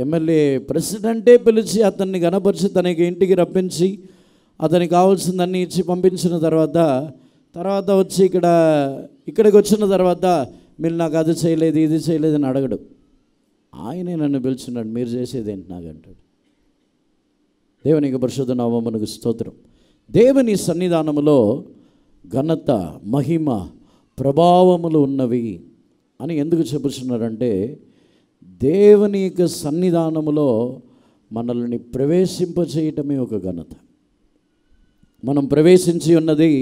ఎమ్మెల్యే ప్రెసిడెంటే పిలిచి అతన్ని గణపరిచి తనకి ఇంటికి రప్పించి అతనికి కావాల్సిందన్నీ ఇచ్చి పంపించిన తర్వాత వచ్చి ఇక్కడికి వచ్చిన తర్వాత మీరు నాకు అది చేయలేదు ఇది చేయలేదు అని అడగడు. ఆయనే నన్ను పిలుచున్నాడు, మీరు చేసేది ఏంటి నాకంటాడు. దేవునికి పరిశుద్ధ నామమునకు స్తోత్రం. దేవుని సన్నిధానములో ఘనత, మహిమ, ప్రభావములు ఉన్నవి అని ఎందుకు చెప్పుచున్నారంటే, దేవుని యొక్క సన్నిధానములో మనల్ని ప్రవేశింపచేయటమే ఒక ఘనత. మనం ప్రవేశించి ఉన్నది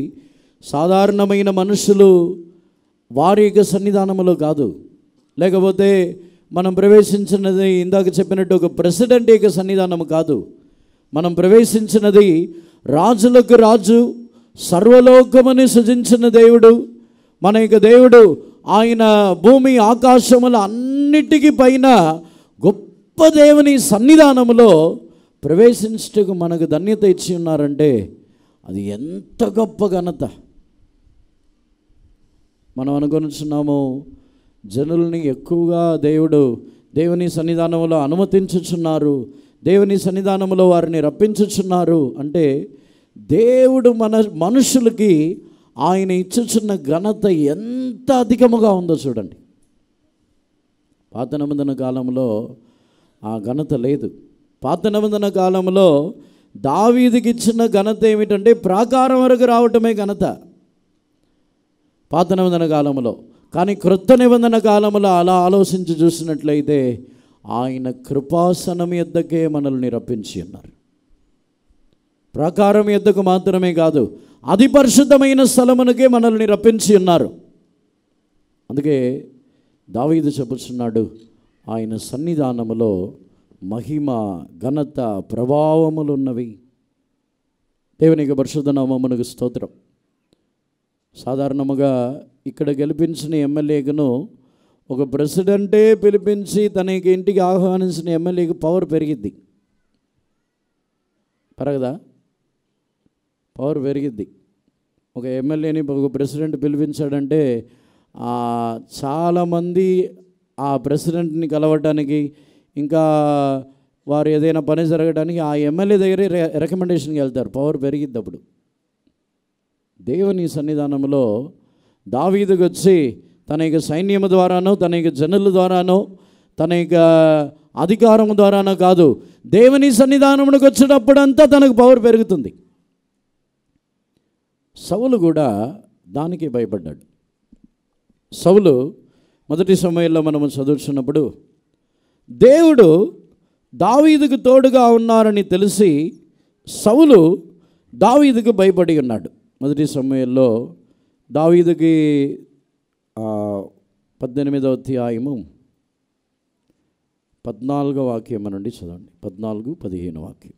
సాధారణమైన మనుషులు వారి యొక్క సన్నిధానములో కాదు, లేకపోతే మనం ప్రవేశించినది ఇందాక చెప్పినట్టు ఒక ప్రెసిడెంట్ యొక్క సన్నిధానము కాదు. మనం ప్రవేశించినది రాజులకు రాజు, సర్వలోకముని సృజించిన దేవుడు, మన యొక్క దేవుడు. ఆయన భూమి ఆకాశముల అన్నిటికీ పైన గొప్ప దేవుని సన్నిధానములో ప్రవేశించుటకు మనకు ధన్యత ఇచ్చి ఉన్నారంటే అది ఎంత గొప్ప ఘనత. మనం అనుకొనిచున్నాము, జనుల్ని ఎక్కువగా దేవుని సన్నిధానంలో అనుమతించుచున్నారు, దేవుని సన్నిధానంలో వారిని రప్పించుచున్నారు అంటే దేవుడు మనుషులకి ఆయన ఇచ్చుచున్న ఘనత ఎంత అధికముగా ఉందో చూడండి. పాత నిబంధన కాలంలో ఆ ఘనత లేదు. పాత నిబంధన కాలంలో దావీదుకి ఇచ్చిన ఘనత ఏమిటంటే ప్రాకారం వరకు రావటమే ఘనత పాత నిబంధన కాలంలో. కానీ క్రొత్త నిబంధన కాలంలో అలా ఆలోచించి చూసినట్లయితే ఆయన కృపాసనం యొద్దకే మనల్ని రప్పించి ఉన్నారు. ప్రాకారం యొద్దకు మాత్రమే కాదు, అతి పరిశుద్ధమైన స్థలమునకే మనల్ని రప్పించి ఉన్నారు. అందుకే దావీదు చెప్పుచున్నాడు, ఆయన సన్నిధానములో మహిమ, ఘనత, ప్రభావములు ఉన్నవి. దేవునికి పరిశుద్ధ నామమునకు స్తోత్రం. సాధారణముగా ఇక్కడ గెలిపించిన ఎమ్మెల్యేను ఒక ప్రెసిడెంటే పిలిపించి తనకి ఇంటికి ఆహ్వానించిన ఎమ్మెల్యేకి పవర్ పెరిగిద్ది, పెరగదా? పవర్ పెరిగిద్ది. ఒక ఎమ్మెల్యేని ఒక ప్రెసిడెంట్ పిలిపించాడంటే చాలామంది ఆ ప్రెసిడెంట్ని కలవటానికి, ఇంకా వారు ఏదైనా పని జరగడానికి ఆ ఎమ్మెల్యే దగ్గరే రికమెండేషన్కి వెళ్తారు. పవర్ పెరిగిద్ది అప్పుడు. దేవుని సన్నిధానంలో దావీదుకు వచ్చి తన యొక్క సైన్యము ద్వారానో, తన యొక్క జనుల ద్వారానో, తన యొక్క అధికారం ద్వారానో కాదు, దేవుని సన్నిధానమునికి వచ్చినప్పుడంతా తనకు పవర్ పెరుగుతుంది. సౌలు కూడా దానికి భయపడ్డాడు. సౌలు మొదటి సమయంలో మనము చదువుతున్నప్పుడు దేవుడు దావీదుకు తోడుగా ఉన్నారని తెలిసి సౌలు దావీదుకు భయపడి ఉన్నాడు. మొదటి సమయంలో దావీదుకి 18వ అధ్యాయము 14వ వాక్యం నుండి చదవండి. 14-15 వాక్యం.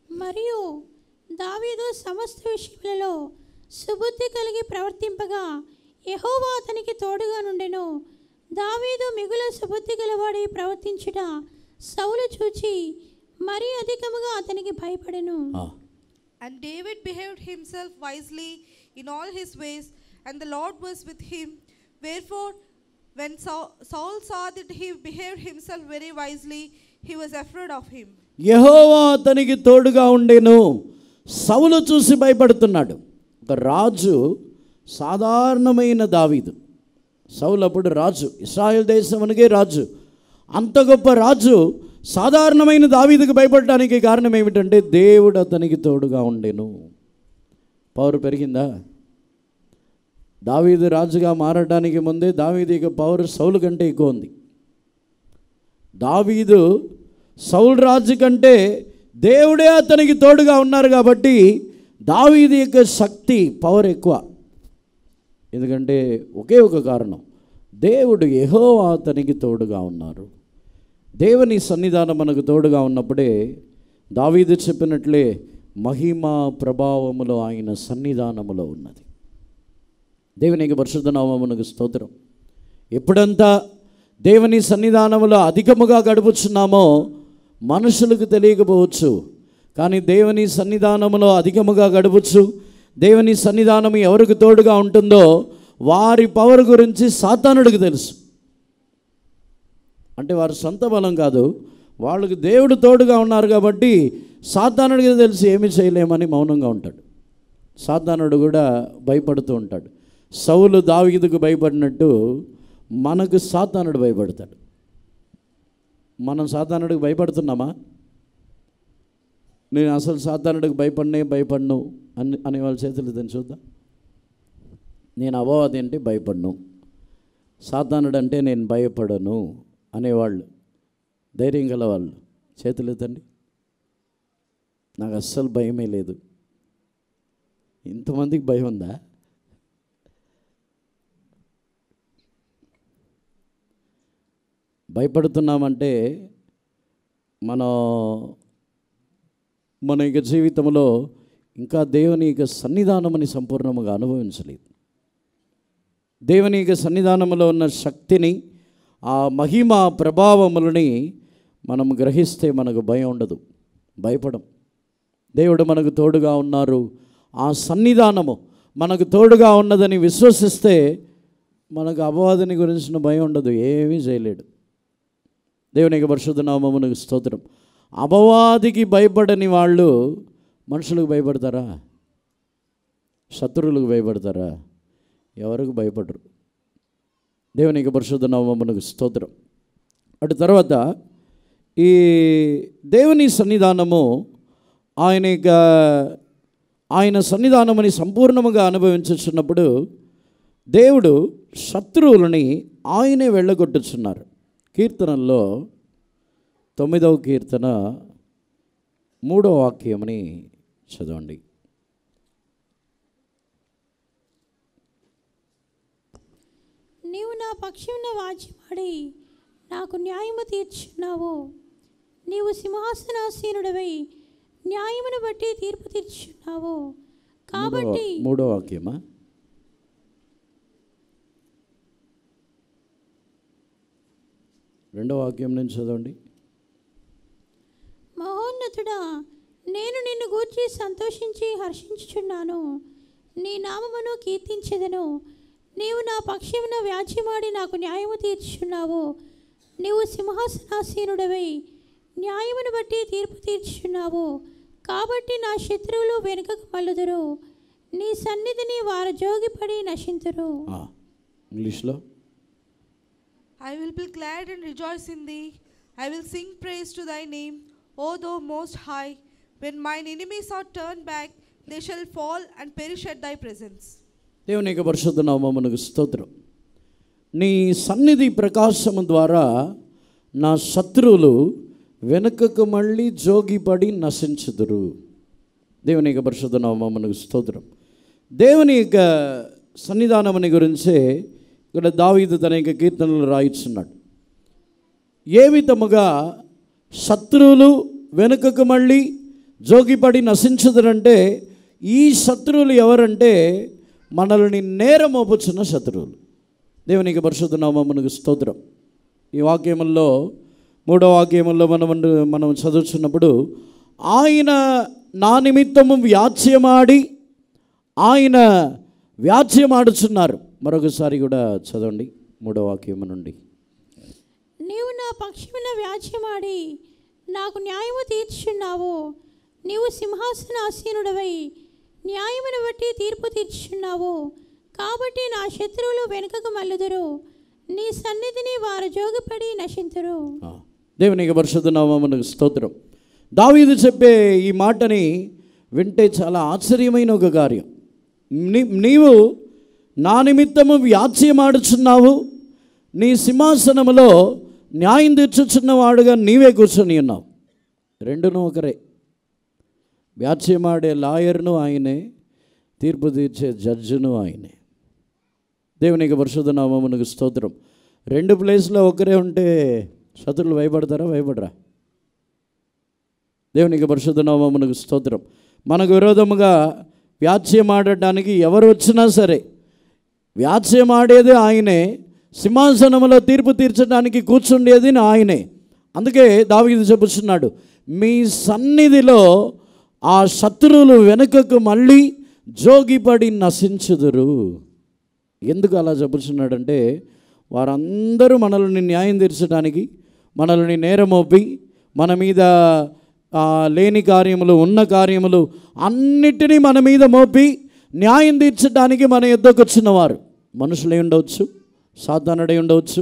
మరియు దావీదు సమస్త విషయములలో సుబుద్ధి కలిగి ప్రవర్తింపగా యెహోవా అతనికి తోడుగా నుండెను. దావీదు మిగుల సుబుద్ధి గలవాడి ప్రవర్తించుట సౌలు చూచి మరీ అధికముగా అతనికి భయపడెను. And David behaved himself wisely in all his ways, and the Lord was with him. Wherefore, when Saul saw that he behaved himself very wisely, he was afraid of him. యెహోవా అతనికి తోడుగా ఉండెను. సౌలు చూసి భయపడుతున్నాడు. ఒక రాజు, సాధారణమైన దావీదు. సౌలు అప్పుడు రాజు, ఇశ్రాయేల్ దేశమునికే రాజు. అంత గొప్ప రాజు సాధారణమైన దావీదుకు భయపడటానికి కారణం ఏమిటంటే దేవుడు అతనికి తోడుగా ఉండెను. పవర్ పెరిగిందా? దావీదు రాజుగా మారడానికి ముందే దావీదు యొక్క పవర్ సౌలు కంటే ఎక్కువ ఉంది. దావీదు సౌలు రాజు కంటే దేవుడే అతనికి తోడుగా ఉన్నారు కాబట్టి దావీదు యొక్క శక్తి, పవర్ ఎక్కువ. ఎందుకంటే ఒకే ఒక కారణం, దేవుడు యెహోవా అతనికి తోడుగా ఉన్నారు. దేవుని సన్నిధానం మనకు తోడుగా ఉన్నప్పుడే దావీదు చెప్పినట్లే మహిమ ప్రభావములో ఆయన సన్నిధానములో ఉన్నది. దేవునికి పరిశుద్ధ నామమునకు స్తోత్రం. ఎప్పుడంతా దేవుని సన్నిధానములో అధికముగా గడుపుచున్నామో మనుషులకు తెలియకపోవచ్చు, కానీ దేవుని సన్నిధానములో అధికముగా గడుపుచ్చు. దేవుని సన్నిధానం ఎవరికి తోడుగా ఉంటుందో వారి పవర్ గురించి సాతానుడికి తెలుసు. అంటే వారి సొంత బలం కాదు, వాళ్ళకి దేవుడు తోడుగా ఉన్నారు కాబట్టి సాతానుడికి తెలిసి ఏమీ చేయలేమని మౌనంగా ఉంటాడు. సాతానుడు కూడా భయపడుతూ ఉంటాడు. సౌలు దావీదుకు భయపడినట్టు మనకు సాతానుడు భయపడతాడు. మనం సాతానుడికి భయపడుతున్నామా? నేను అసలు సాతానుడికి భయపడను అనే వాళ్ళ చేతులు దాన్ని చూద్దాం. నేను అపవాది అంటే భయపడను, సాతానుడు అంటే నేను భయపడను అనేవాళ్ళు, ధైర్యం గల వాళ్ళు చేతులు ఎత్తండి. నాకు అస్సలు భయమే లేదు. ఇంతమందికి భయం ఉందా? భయపడుతున్నామంటే మన యొక్క జీవితంలో ఇంకా దేవుని యొక్క సన్నిధానముని సంపూర్ణముగా అనుభవించలేదు. దేవుని యొక్క సన్నిధానంలో ఉన్న శక్తిని, ఆ మహిమ ప్రభావములని మనం గ్రహిస్తే మనకు భయం ఉండదు, భయపడం. దేవుడు మనకు తోడుగా ఉన్నారు, ఆ సన్నిధానము మనకు తోడుగా ఉన్నదని విశ్వసిస్తే మనకు అపవాదిని గురించిన భయం ఉండదు, ఏమీ చేయలేడు. దేవునికి పరిశుద్ధ నామమునకు స్తోత్రం. అపవాదికి భయపడని వాళ్ళు మనుషులకు భయపడతారా? శత్రువులకు భయపడతారా? ఎవరికి భయపడరు. దేవునికి పరిశుద్ధ నామమునకు స్తోత్రం. అటు తర్వాత ఈ దేవుని సన్నిధానము ఆయన సన్నిధానముని సంపూర్ణముగా అనుభవించుచున్నప్పుడు దేవుడు శత్రువులని ఆయనే వెళ్ళగొట్టుచున్నారు. కీర్తనల్లో 9వ కీర్తన 3వ వాక్యమని చదవండి. నీవు నా పక్షమున వాద్యమాడి నాకు న్యాయము తీర్చున్నావు. నీవు సింహాసనాసీనుడవై న్యాయమును బట్టి తీర్పు తీర్చున్నావు. కాబట్టి 3వ వాక్యమా? 2వ వాక్యం నుంచి చదవండి. మహోన్నతుడా, నేను నిన్ను గూర్చి సంతోషించి హర్షించుచున్నాను. నీ నామమును కీర్తించెదను. నీవు నా పక్షమున వ్యాజ్యమాడి నాకు న్యాయము తీర్చున్నావు. నీవు సింహాసనాసీనుడవై న్యాయమును బట్టి తీర్పు తీర్చున్నావు. కాబట్టి నా శత్రువులు వెనుకకు మల్లుదురు. నీ సన్నిధిని వారు జోగిపడి నశింతురు. ఇంగ్లీష్లో I will be glad and rejoice in thee. I will sing praise to thy name, O thou most high. When mine enemies are turned back, they shall fall and perish at thy presence. దేవుని యొక్క పరిశుద్ధ నామమునకు స్తోత్రం. నీ సన్నిధి ప్రకాశము ద్వారా నా శత్రువులు వెనుకకు మళ్ళీ జోగిపడి నశించుదురు. దేవుని యొక్క పరిశుద్ధ నామమునకు స్తోత్రం. దేవుని యొక్క సన్నిధానముని గురించే ఇక్కడ దావీదు తన యొక్క కీర్తనలు రాయిస్తున్నాడు. ఏ విధముగా శత్రువులు వెనుకకు మళ్ళీ జోగిపడి నశించుదరంటే, ఈ శత్రువులు ఎవరంటే మనల్ని నేరమోపుచున్న శత్రువులు. దేవునికి పరిశుద్ధ నామమునకు స్తోత్రం. ఈ వాక్యముల్లో 3వ వాక్యముల్లో మనం చదువుతున్నప్పుడు, ఆయన నా నిమిత్తము వ్యాజ్యమాడి ఆయన వ్యాజ్యమాడుచున్నారు. మరొకసారి కూడా చదవండి 3వ వాక్యము నుండి. నీవు నా పక్షమున వ్యాజ్యమాడి నాకు న్యాయము తీర్చుచున్నావు. నీవు సింహాసనాసీనుడవై న్యాయమును బట్టి తీర్పు తీర్చుచున్నావు. కాబట్టి నా శత్రువులు వెనుకకు మల్లుదురు, నీ సన్నిధిని వారు జోగుపడి నశింతురు. దేవునికి పరిశుద్ధ నామమునకు స్తోత్రం. దావీదు చెప్పే ఈ మాటని వింటే చాలా ఆశ్చర్యమైన ఒక కార్యం. నీవు నా నిమిత్తము వ్యాజ్యమాడుచున్నావు, నీ సింహాసనములో న్యాయం తీర్చుచున్నవాడుగా నీవే కూర్చొని ఉన్నావు. రెండును ఒకరే. వ్యాజ్యమాడే లాయర్ను ఆయనే, తీర్పు తీర్చే జడ్జిను ఆయనే. దేవునికి పరిశుద్ధ నామమునకు స్తోత్రం. 2 ప్లేస్లో ఒకరే ఉంటే శత్రువులు భయపడతారా? భయపడరా? దేవునికి పరిశుద్ధ నామమునకు స్తోత్రం. మనకు విరోధముగా వ్యాజ్యమాడటానికి ఎవరు వచ్చినా సరే, వ్యాజ్యమాడేది ఆయనే, సింహాసనంలో తీర్పు తీర్చడానికి కూర్చుండేది ఆయనే. అందుకే దావీదు చెప్పుచున్నాడు, మీ సన్నిధిలో ఆ శత్రువులు వెనుకకు మళ్ళీ జోగిపడి నశించుదురు. ఎందుకు అలా చెప్పుచున్నాడంటే, వారందరూ మనల్ని న్యాయం తీర్చడానికి, మనల్ని నేరమోపి, మన మీద లేని కార్యములు, ఉన్న కార్యములు అన్నిటినీ మన మీద మోపి న్యాయం తీర్చడానికి మన యుద్ధకు వచ్చినవారు మనుషులై ఉండవచ్చు, సాధారణుడై ఉండవచ్చు,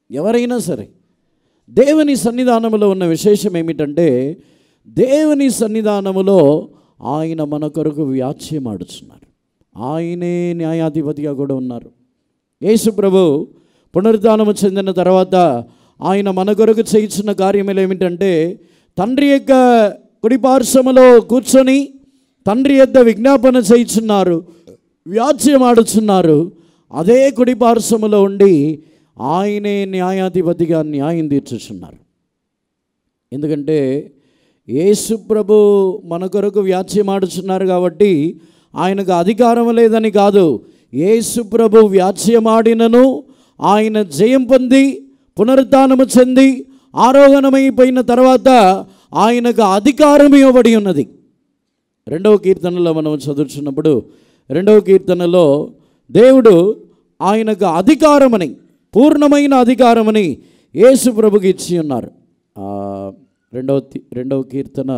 ఎవరైనా సరే. దేవుని సన్నిధానములో ఉన్న విశేషం ఏమిటంటే, దేవుని సన్నిధానములో ఆయన మన కొరకు వ్యాజ్యమాడుచున్నారు. ఆయనే న్యాయాధిపతిగా కూడా ఉన్నారు. యేసు ప్రభు పునరుద్ధానము చెందిన తర్వాత ఆయన మన కొరకు చేయించిన కార్యములు ఏమిటంటే, తండ్రి యొక్క కుడిపార్శ్వములో కూర్చొని తండ్రి యొద్ద విజ్ఞాపన చేయుచున్నారు, వ్యాజ్యమాడుచున్నారు. అదే కుడిపార్శ్వములో ఉండి ఆయనే న్యాయాధిపతిగా న్యాయం తీర్చుచున్నారు. ఎందుకంటే యేసు ప్రభు మన కొరకు వ్యాజ్యమాడుచున్నారు కాబట్టి ఆయనకు అధికారం లేదని కాదు. యేసు ప్రభు వ్యాజ్యమాడినను ఆయన జయం పొంది పునరుద్ధానము చెంది ఆరోహణమైపోయిన తర్వాత ఆయనకు అధికారం ఇవ్వబడి ఉన్నది. 2వ కీర్తనలో మనం చదువుతున్నప్పుడు 2వ కీర్తనలో దేవుడు ఆయనకు అధికారమని, పూర్ణమైన అధికారమని యేసు ప్రభుకి ఇచ్చి ఉన్నారు. 2వ కీర్తన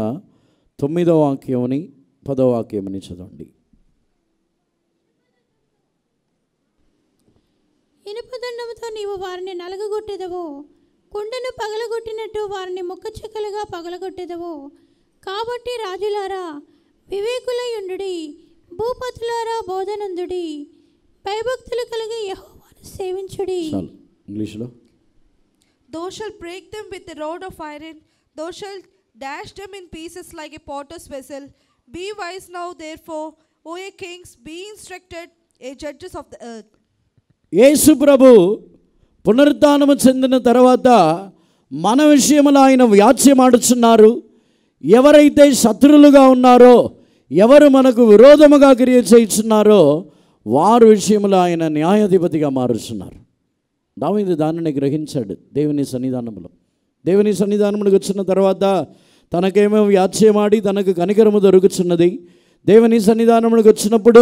9వ వాక్యముని 10వ వాక్యముని చదవండి. ఇనుపదండముతో నీవు వారిని నలగగొట్టెదవు, కుండను పగలగొట్టినట్టు వారిని ముక్కచెక్కలుగా పగలగొట్టెదవు. కాబట్టి రాజులారా వివేకులయుండుడి, భూపతులారా బోధనందుడి, భయభక్తులు కలిగి యెహోవాను సేవించుడి. ఇంగ్లీష్లో, Thou shalt break them with a rod of iron, thou shalt dash them in pieces like a potter's vessel. Be wise now therefore, O ye kings, be instructed, ye judges of the earth. యేసు ప్రభు పునరుద్ధానము చెందిన తర్వాత మన విషయములో ఆయన వ్యాజ్యమాడుచున్నారు. ఎవరైతే శత్రువులుగా ఉన్నారో, ఎవరు మనకు విరోధముగా క్రియ చేయుచున్నారో వారి విషయంలో ఆయన న్యాయాధిపతిగా మారుస్తున్నారు. దావీదు దానిని గ్రహించాడు. దేవుని సన్నిధానములకు వచ్చిన తర్వాత తనకేమో వ్యాజ్యమాడి తనకు కనికరము దొరుకుచున్నది. దేవుని సన్నిధానములకు వచ్చినప్పుడు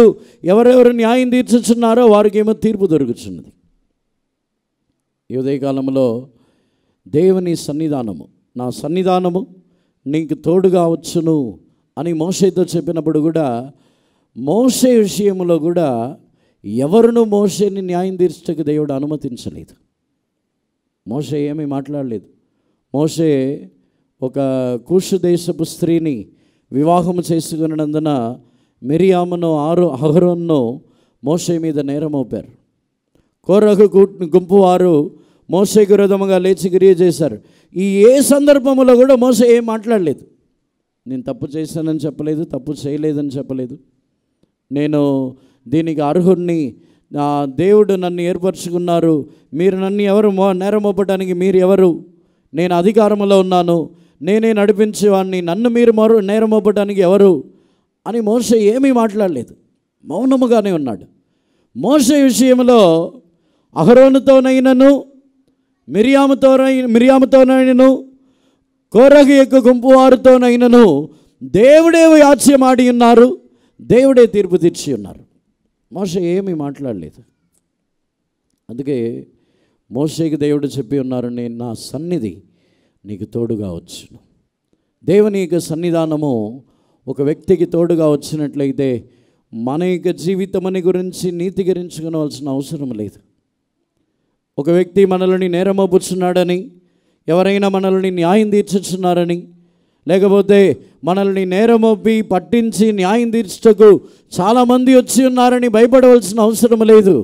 ఎవరెవరు న్యాయం తీర్చుచున్నారో వారికేమో తీర్పు దొరుకుతున్నది. ఈ ఉదయకాలంలో దేవుని సన్నిధానము, నా సన్నిధానము నీకు తోడుగా వచ్చును అని మోషేతో చెప్పినప్పుడు కూడా, మోషే విషయంలో కూడా ఎవరును మోషేని న్యాయం తీర్చడానికి దేవుడు అనుమతించలేదు. మోషే ఏమీ మాట్లాడలేదు. మోషే ఒక కూషు దేశపు స్త్రీని వివాహము చేసుకున్నందున మిరియామును అహరోన్ను మోషే మీద నేరం మోపారు. కోరహు గుంపు వారు మోషేకు విరోధముగా లేచి క్రియ చేశారు. ఈ ఏ సందర్భంలో కూడా మోషే ఏం మాట్లాడలేదు. నేను తప్పు చేశానని చెప్పలేదు, తప్పు చేయలేదని చెప్పలేదు. నేను దీనికి అర్హుడిని, దేవుడు నన్ను ఏర్పరచుకున్నారు, మీరు నన్ను ఎవరు నేరం మోపడానికి మీరు ఎవరు, నేను అధికారంలో ఉన్నాను, నేనే నడిపించేవాడిని, నన్ను మీరు నేరం మోపడానికి ఎవరు అని మోషే ఏమీ మాట్లాడలేదు, మౌనముగానే ఉన్నాడు. మోషే విషయంలో అహరోనుతోనైనను మిరియాముతోనైనను కోరహు యొక్క గుంపు వారితోనైనను దేవుడే వ్యాజ్యమాడి ఉన్నారు, దేవుడే తీర్పు తీర్చి ఉన్నారు. మోషే ఏమీ మాట్లాడలేదు. అందుకే మోషేకి దేవుడు చెప్పి ఉన్నారు, నేను నా సన్నిధి నీకు తోడుగా వచ్చును. దేవుని యొక్క సన్నిధానము ఒక వ్యక్తికి తోడుగా వచ్చినట్లయితే మన యొక్క జీవితమని గురించి నీతికరించుకోవాల్సిన అవసరం లేదు. ఒక వ్యక్తి మనల్ని నేరమోపుచున్నాడని, ఎవరైనా మనల్ని న్యాయం తీర్చుచున్నారని, లేకపోతే మనల్ని నేరమోపి పట్టించి న్యాయం తీర్చుటకు చాలామంది వచ్చి ఉన్నారని భయపడవలసిన అవసరం లేదు.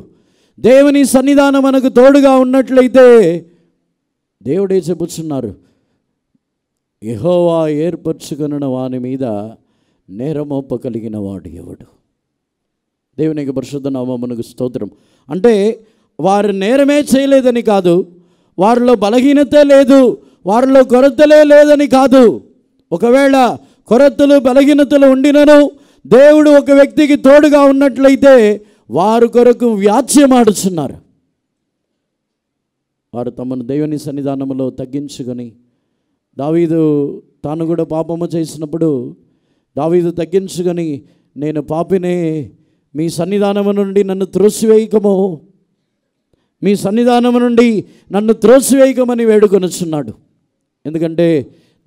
దేవుని సన్నిధానం మనకు తోడుగా ఉన్నట్లయితే దేవుడే చెప్పుచున్నారు, యెహోవా ఏర్పరచుకొనిన వాని మీద నేరమోపగలిగిన వాడు ఎవడు. దేవునికి పరిశుద్ధ నామమునకు స్తోత్రం. అంటే వారు నేరమే చేయలేదని కాదు, వారిలో బలహీనత లేదు, వారిలో కొరతలే లేదని కాదు. ఒకవేళ కొరతలు బలహీనతలు ఉండినను దేవుడు ఒక వ్యక్తికి తోడుగా ఉన్నట్లయితే వారు కొరకు వ్యాజ్యమాడుచున్నారు. వారు తమను దేవుని సన్నిధానంలో తగ్గించుకొని, దావీదు తాను కూడా పాపము చేసినప్పుడు దావీదు తగ్గించుకొని, నేను పాపినే, మీ సన్నిధానము నుండి నన్ను త్రోసివేయకము, మీ సన్నిధానము నుండి నన్ను త్రోసివేయకమని వేడుకొనుచున్నాడు. ఎందుకంటే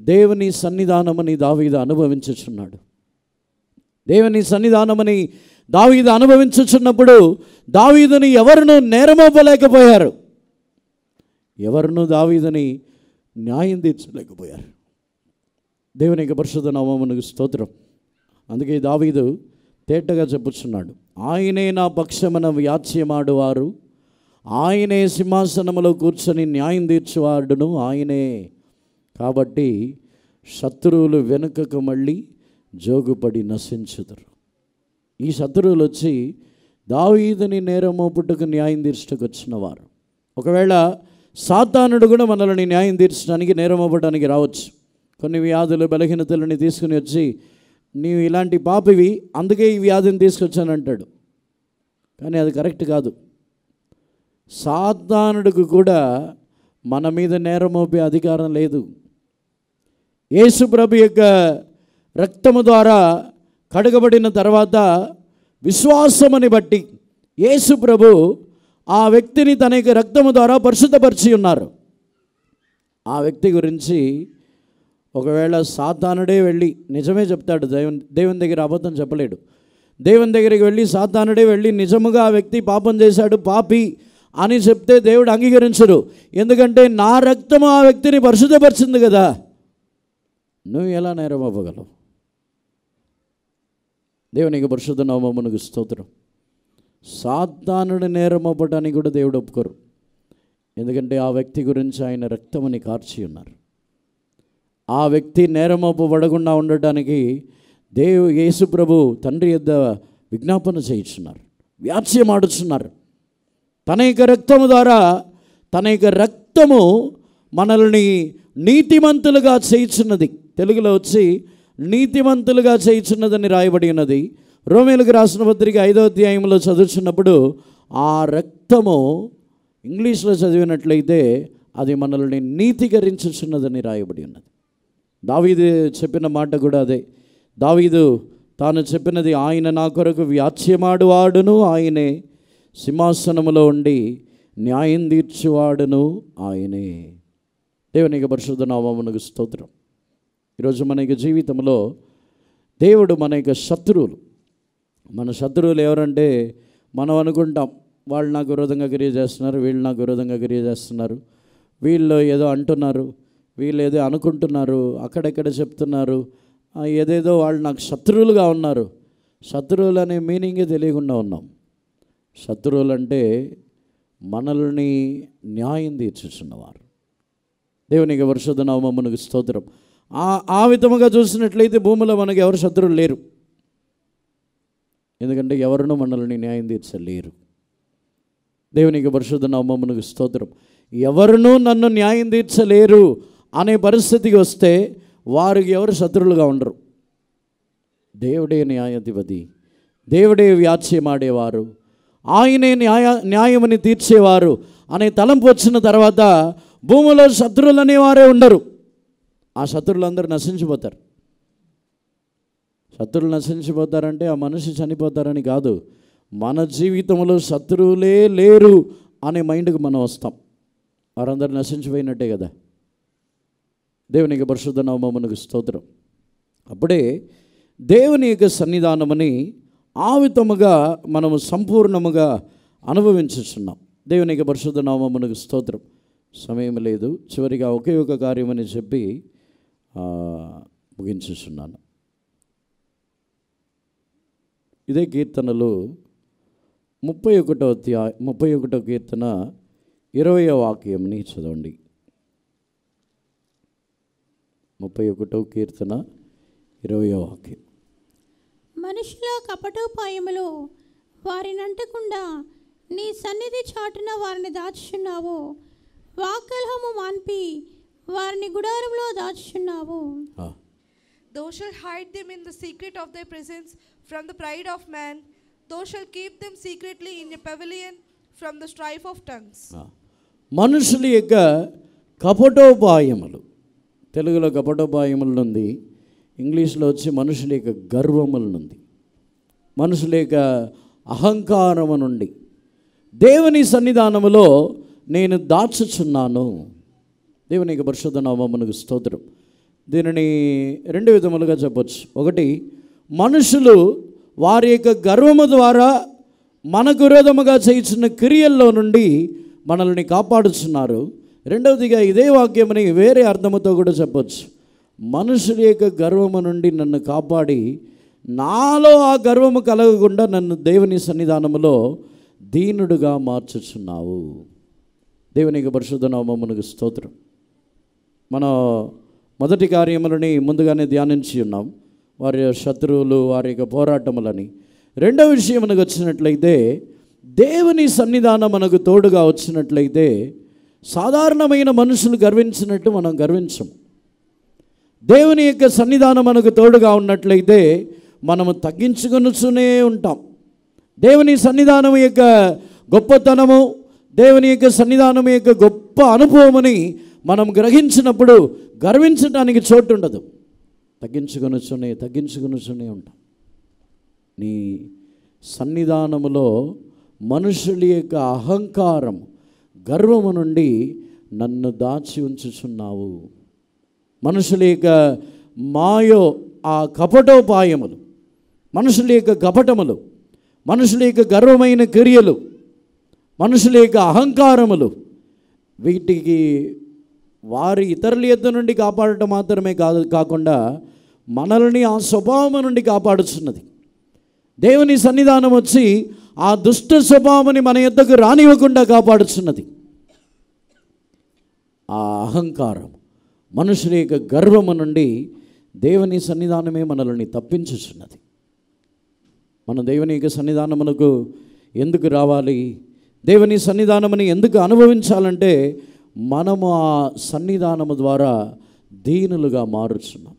దేవుని సన్నిధానమని దావీదు అనుభవించుచున్నాడు. దేవుని సన్నిధానమని దావీదు అనుభవించుచున్నప్పుడు దావీదుని ఎవరును నేరమోపలేకపోయారు, ఎవరును దావీదుని న్యాయం తీర్చలేకపోయారు. దేవునికి పరిశుద్ధ నామమునకు స్తోత్రం. అందుకే దావీదు తేటగా చెప్పుచున్నాడు, ఆయనే నా పక్షమున వ్యాజ్యమాడువారు, ఆయనే సింహాసనములో కూర్చొని న్యాయం తీర్చువాడును ఆయనే. కాబట్టి శత్రువులు వెనుకకు మళ్ళీ జోగుపడి నశించుదురు. ఈ శత్రువులు వచ్చి దావీదుని నేరమోపుటకు న్యాయం తీర్చుటకు వచ్చిన వారు. ఒకవేళ సాతానుడు కూడా మనల్ని న్యాయం తీర్చడానికి, నేరమోపడానికి రావచ్చు. కొన్ని వ్యాధులు బలహీనతలని తీసుకుని వచ్చి, నీవు ఇలాంటి పాపివి అందుకే ఈ వ్యాధిని తీసుకొచ్చానంటాడు. కానీ అది కరెక్ట్ కాదు. సాతానుడికి కూడా మన మీద నేరమోపే అధికారం లేదు. యేసు ప్రభు యొక్క రక్తము ద్వారా కడగబడిన తర్వాత విశ్వాసముని బట్టి యేసు ప్రభు ఆ వ్యక్తిని తన యొక్క రక్తము ద్వారా పరిశుద్ధపరిచి ఉన్నారు. ఆ వ్యక్తి గురించి ఒకవేళ సాతానుడే వెళ్ళి నిజమే చెప్తాడు, దేవుని దగ్గర అబద్ధం చెప్పలేడు. దేవుని దగ్గరికి వెళ్ళి సాతానుడే వెళ్ళి నిజముగా ఆ వ్యక్తి పాపం చేశాడు, పాపి అని చెప్తే దేవుడు అంగీకరించరు. ఎందుకంటే నా రక్తము ఆ వ్యక్తిని పరిశుద్ధపరిచింది కదా, నువ్వు ఎలా నేరమవ్వగలవు? దేవునికి పరిశుద్ధ నామమునకు స్తోత్రం. సాతానుడు నేరమవ్వడానికి కూడా దేవుడు ఒప్పుకోరు. ఎందుకంటే ఆ వ్యక్తి గురించి ఆయన రక్తముని కార్చి ఉన్నారు. ఆ వ్యక్తి నేరమోపబడకుండా ఉండటానికి యేసు ప్రభు తండ్రి యొద్ద విజ్ఞాపన చేయించున్నారు, వ్యాజ్యమాడుచున్నారు. తన యొక్క రక్తము ద్వారా, తన యొక్క రక్తము మనల్ని నీతిమంతులుగా చేయుచున్నది. తెలుగులో వచ్చి నీతిమంతులుగా చేయుచున్నదని రాయబడి ఉన్నది. రోమేలకు రాసిన పత్రిక 5వ అధ్యాయంలో చదువుతున్నప్పుడు ఆ రక్తము ఇంగ్లీష్లో చదివినట్లయితే అది మనల్ని నీతికరించుచున్నదని రాయబడి ఉన్నది. దావీదు చెప్పిన మాట కూడా అదే. దావీదు తాను చెప్పినది, ఆయన నా కొరకు వ్యాజ్యమాడువాడును ఆయనే, సింహాసనములో ఉండి న్యాయం తీర్చువాడును ఆయనే. దేవునికి పరిశుద్ధ నామమునకు స్తోత్రం. ఈరోజు మన యొక్క జీవితంలో దేవుడు మన యొక్క మన శత్రువులు ఎవరంటే మనం అనుకుంటాం, వాళ్ళు నాకు విరోధంగా క్రియ చేస్తున్నారు, వీళ్ళు నాకు విరోధంగా క్రియ చేస్తున్నారు, వీళ్ళు ఏదో అంటున్నారు, వీళ్ళు ఏదో అనుకుంటున్నారు, అక్కడెక్కడ చెప్తున్నారు, ఏదేదో వాళ్ళు నాకు శత్రువులుగా ఉన్నారు. శత్రువులు అనే మీనింగే తెలియకుండా ఉన్నాం. శత్రువులు అంటే మనల్ని న్యాయం తీర్చుచున్నవారు. దేవునికి పరిశుద్ధ నామమునకు స్తోత్రం. ఆ విధముగా చూసినట్లయితే భూమిలో మనకు ఎవరు శత్రువులు లేరు. ఎందుకంటే ఎవరునూ మనల్ని న్యాయం తీర్చలేరు. దేవునికి పరిశుద్ధ నామమునకు స్తోత్రం. ఎవరునూ నన్ను న్యాయం తీర్చలేరు అనే పరిస్థితికి వస్తే వారికి ఎవరు శత్రువులుగా ఉండరు. దేవుడే న్యాయాధిపతి, దేవుడే వ్యాజ్యమాడేవారు, ఆయనే న్యాయమని తీర్చేవారు అనే తలంపు వచ్చిన తర్వాత భూమిలో శత్రువులు అనేవారే ఉండరు. ఆ శత్రువులందరూ నశించిపోతారు. శత్రువులు నశించిపోతారంటే ఆ మనిషి చనిపోతారని కాదు, మన జీవితంలో శత్రువులే లేరు అనే మైండ్కి మనం వస్తాం. వారందరూ నశించిపోయినట్టే కదా. దేవునికి పరిశుద్ధ నామమునకు స్తోత్రం. అప్పుడే దేవుని యొక్క సన్నిధానమని ఆ విధముగా మనము సంపూర్ణముగా అనుభవించుచున్నాం. దేవునికి పరిశుద్ధ నామమునకు స్తోత్రం. సమయం లేదు, చివరిగా ఒకే ఒక కార్యమని చెప్పి ముగించుచున్నాను. ఇదే కీర్తనలు 31వ కీర్తన 20వ వాక్యంని చదవండి. 31వ కీర్తన 20వ వాక్యం. మనుషుల కపటోపాయములు వారినంటకుండా నీ సన్నిధి చాటున వారిని దాచుచున్నావు. వాకలహము మాన్పి వారిని గుడారంలో దాచుచున్నావు. Thou shalt hide them in the secret of thy presence from the pride of man. Thou shalt keep them secretly in a pavilion from the strife of tongues. మనుషుల యొక్క కపటోపాయములు, తెలుగులో కపటోపాయములు ఉంది, ఇంగ్లీష్లో వచ్చి మనుషుల యొక్క గర్వముల నుండి, మనుషుల యొక్క అహంకారము నుండి దేవుని సన్నిధానములో నేను దాచుచున్నాను. దేవుని యొక్క పరిశుద్ధ నామమునకు స్తోత్రం. దీనిని రెండు విధములుగా చెప్పచ్చు. ఒకటి, మనుషులు వారి యొక్క గర్వము ద్వారా మనకు విరోధముగా చేయించిన క్రియల్లో నుండి మనల్ని కాపాడుతున్నారు. రెండవదిగా ఇదే వాక్యమని వేరే అర్థముతో కూడా చెప్పచ్చు. మనుషుల యొక్క గర్వము నుండి నన్ను కాపాడి నాలో ఆ గర్వము కలగకుండా నన్ను దేవుని సన్నిధానములో దీనుడుగా మార్చుచున్నావు. దేవునికి పరిశుద్ధ నామమునకు స్తోత్రం. మనం మొదటి కార్యములని ముందుగానే ధ్యానించి ఉన్నాం, వారి శత్రువులు, వారి యొక్క పోరాటములని. రెండవ విషయం మనకు వచ్చినట్లయితే, దేవుని సన్నిధానం మనకు తోడుగా వచ్చినట్లయితే సాధారణమైన మనుషులు గర్వించినట్టు మనం గర్వించము. దేవుని యొక్క సన్నిధానం మనకు తోడుగా ఉన్నట్లయితే మనము తగ్గించుకొనుచునే ఉంటాం. దేవుని సన్నిధానం యొక్క గొప్పతనము, దేవుని యొక్క సన్నిధానం యొక్క గొప్ప అనుభవముని మనం గ్రహించినప్పుడు గర్వించడానికి చోటు ఉండదు. తగ్గించుకొనుచునే ఉంటాం. నీ సన్నిధానములో మనుషుల యొక్క అహంకారం, గర్వము నుండి నన్ను దాచి ఉంచుచున్నావు. మనుషుల యొక్క మాయో, ఆ కపటోపాయములు, మనుషుల యొక్క కపటములు, మనుషుల యొక్క గర్వమైన క్రియలు, మనుషుల యొక్క అహంకారములు, వీటికి వారి ఇతరుల యొద్ద నుండి కాపాడటం మాత్రమే కాకుండా మనల్ని ఆ స్వభావం నుండి కాపాడుతున్నది. దేవుని సన్నిధానం వచ్చి ఆ దుష్ట స్వభావాన్ని మన యొద్దకు రానివ్వకుండా కాపాడుతున్నది. ఆ అహంకారం, మనుషుల యొక్క గర్వము నుండి దేవుని సన్నిధానమే మనల్ని తప్పించుచున్నది. మనం దేవుని యొక్క సన్నిధానమునకు ఎందుకు రావాలి, దేవుని సన్నిధానముని ఎందుకు అనుభవించాలంటే మనము ఆ సన్నిధానము ద్వారా దీనులుగా మారుచున్నాం.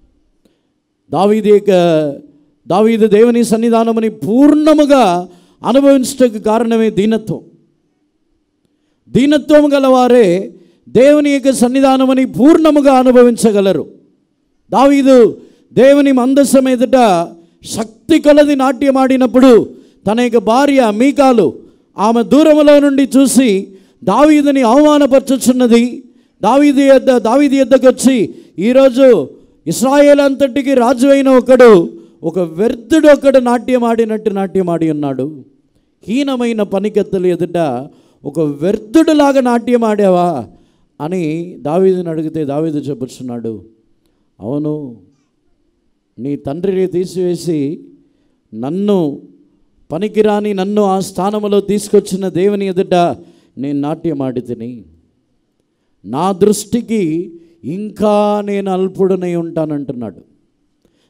దావీదు దేవుని సన్నిధానముని పూర్ణముగా అనుభవించడానికి కారణమే దీనత్వం. దీనత్వం గలవారే దేవుని యొక్క సన్నిధానముని పూర్ణముగా అనుభవించగలరు. దావీదు దేవుని మందసం ఎదుట శక్తి కొలది నాట్యమాడినప్పుడు తన యొక్క భార్య మీకాలు ఆమె దూరములో నుండి చూసి దావీదుని అవమానపరచుచున్నది. దావీదు యొద్దకు వచ్చి, ఈరోజు ఇశ్రాయేల్ అంతటికి రాజు అయిన ఒక వ్యర్థుడు ఒకడు నాట్యమాడి ఉన్నాడు. హీనమైన పనికెత్తలు ఎదుట ఒక వ్యర్థుడులాగా నాట్యమాడావా అని దావీదుని అడిగితే దావీదు చెప్పుచున్నాడు, అవును, నీ తండ్రిని తీసివేసి పనికిరాని నన్ను ఆ స్థానంలో తీసుకొచ్చిన దేవుని ఎదుట నేను నాట్యమాడి తిని, నా దృష్టికి ఇంకా నేను అల్పుడనై ఉంటానంటున్నాడు.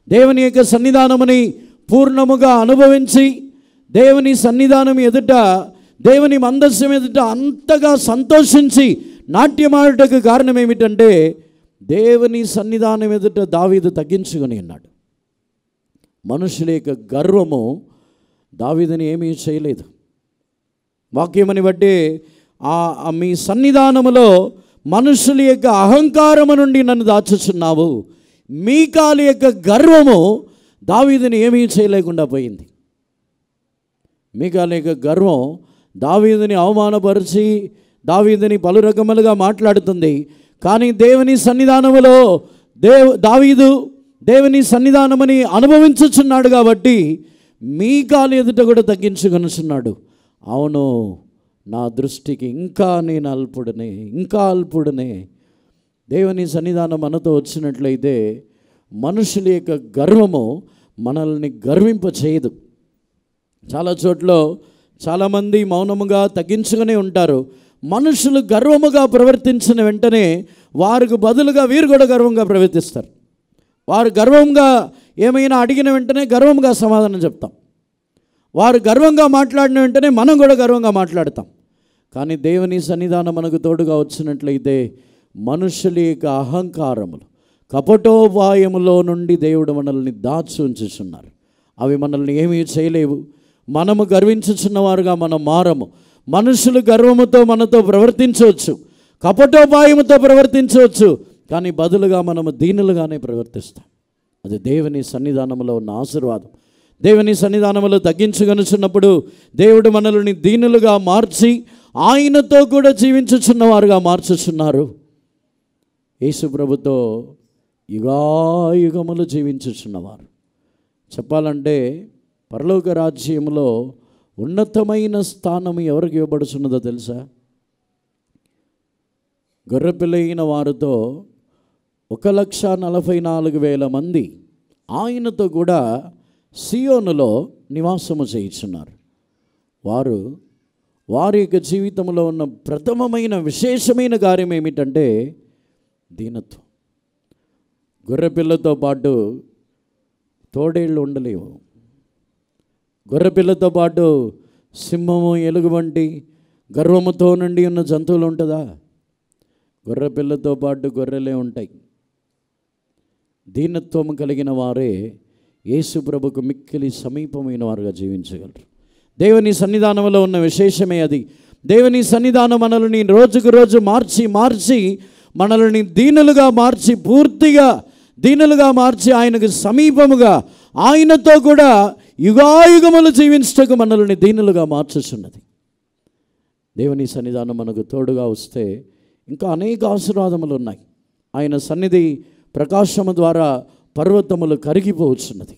దేవుని యొక్క సన్నిధానముని పూర్ణముగా అనుభవించి దేవుని సన్నిధానం ఎదుట, దేవుని మందస్సం ఎదుట అంతగా సంతోషించి నాట్యమాడుటకు కారణం ఏమిటంటే దేవుని సన్నిధానం ఎదుట దావీదు తగ్గించుకొని ఉన్నాడు. మనుషుల యొక్క గర్వము దావీదుని ఏమీ చేయలేదు. వాక్యమని బట్టి మీ సన్నిధానములో మనుషుల యొక్క అహంకారము నుండి నన్ను దాచుచున్నావు. మీకాలి యొక్క గర్వము దావీదుని ఏమీ చేయలేకుండా పోయింది. మీకాలి యొక్క గర్వం దావీదుని అవమానపరిచి దావీదుని పలు రకములుగా మాట్లాడుతుంది. కానీ దేవుని సన్నిధానములో దావీదు దేవుని సన్నిధానమని అనుభవించుచున్నాడు కాబట్టి మీకాలి ఎదుట కూడా తగ్గించుకొనుచున్నాడు. అవును, నా దృష్టికి ఇంకా నేను అల్పుడనే. దేవుని సన్నిధానం మనతో వచ్చినట్లయితే మనుషుల యొక్క గర్వము మనల్ని గర్వింప చేయదు. చాలా చోట్ల చాలామంది మౌనముగా తగ్గించుకునే ఉంటారు. మనుషులు గర్వముగా ప్రవర్తించిన వెంటనే వారికి బదులుగా వీరు కూడా గర్వంగా ప్రవర్తిస్తారు. వారు గర్వంగా ఏమైనా అడిగిన వెంటనే గర్వంగా సమాధానం చెప్తాం. వారు గర్వంగా మాట్లాడిన వెంటనే మనం కూడా గర్వంగా మాట్లాడతాం. కానీ దేవుని సన్నిధానం మనకు తోడుగా వచ్చినట్లయితే మనుషుల యొక్క అహంకారములు, కపటోపాయములో నుండి దేవుడు మనల్ని దాచి ఉంచుచున్నారు. అవి మనల్ని ఏమీ చేయలేవు. మనము గర్వించుచున్నవారుగా మనం మారము. మనుషులు గర్వముతో మనతో ప్రవర్తించవచ్చు, కపటోపాయముతో ప్రవర్తించవచ్చు, కానీ బదులుగా మనము దీనులుగానే ప్రవర్తిస్తాం. అది దేవుని సన్నిధానంలో ఉన్న ఆశీర్వాదం. దేవుని సన్నిధానంలో తగ్గించుకొనుచున్నప్పుడు దేవుడు మనల్ని దీనులుగా మార్చి ఆయనతో కూడా జీవించుచున్నవారుగా మార్చుచున్నారు. యేసు ప్రభుతో యుగాయుగములు జీవించుచున్నవారు. చెప్పాలంటే పరలోక రాజ్యంలో ఉన్నతమైన స్థానం ఎవరికి ఇవ్వబడుచున్నదో తెలుసా? గొర్రెపిల్లైన వారితో 1,44,000 మంది ఆయనతో కూడా సియోనులో నివాసము చేయుచున్నారు. వారి యొక్క జీవితంలో ఉన్న ప్రథమమైన విశేషమైన కార్యం ఏమిటంటే దీనత్వం. గొర్రెపిల్లతో పాటు తోడేళ్ళు ఉండలేవు. గొర్రెపిల్లతో పాటు సింహము, ఎలుగు వంటి గర్వముతో నుండి ఉన్న జంతువులు ఉంటుందా? గొర్రెపిల్లతో పాటు గొర్రెలే ఉంటాయి. దీనత్వము కలిగిన వారే యేసు ప్రభుకు మిక్కిలి సమీపమైన వారుగా జీవించగలరు. దేవుని సన్నిధానంలో ఉన్న విశేషమే అది. దేవుని సన్నిధానం మనల్ని రోజుకు రోజు మార్చి మనల్ని దీనులుగా మార్చి, పూర్తిగా దీనులుగా మార్చి ఆయనకు సమీపముగా ఆయనతో కూడా యుగాయుగములు జీవించటకు మనల్ని దీనులుగా మార్చుచున్నది. దేవుని సన్నిధానం మనకు తోడుగా వస్తే ఇంకా అనేక ఆశీర్వాదములు ఉన్నాయి. ఆయన సన్నిధి ప్రకాశము ద్వారా పర్వతములు కరిగిపోవచ్చున్నది.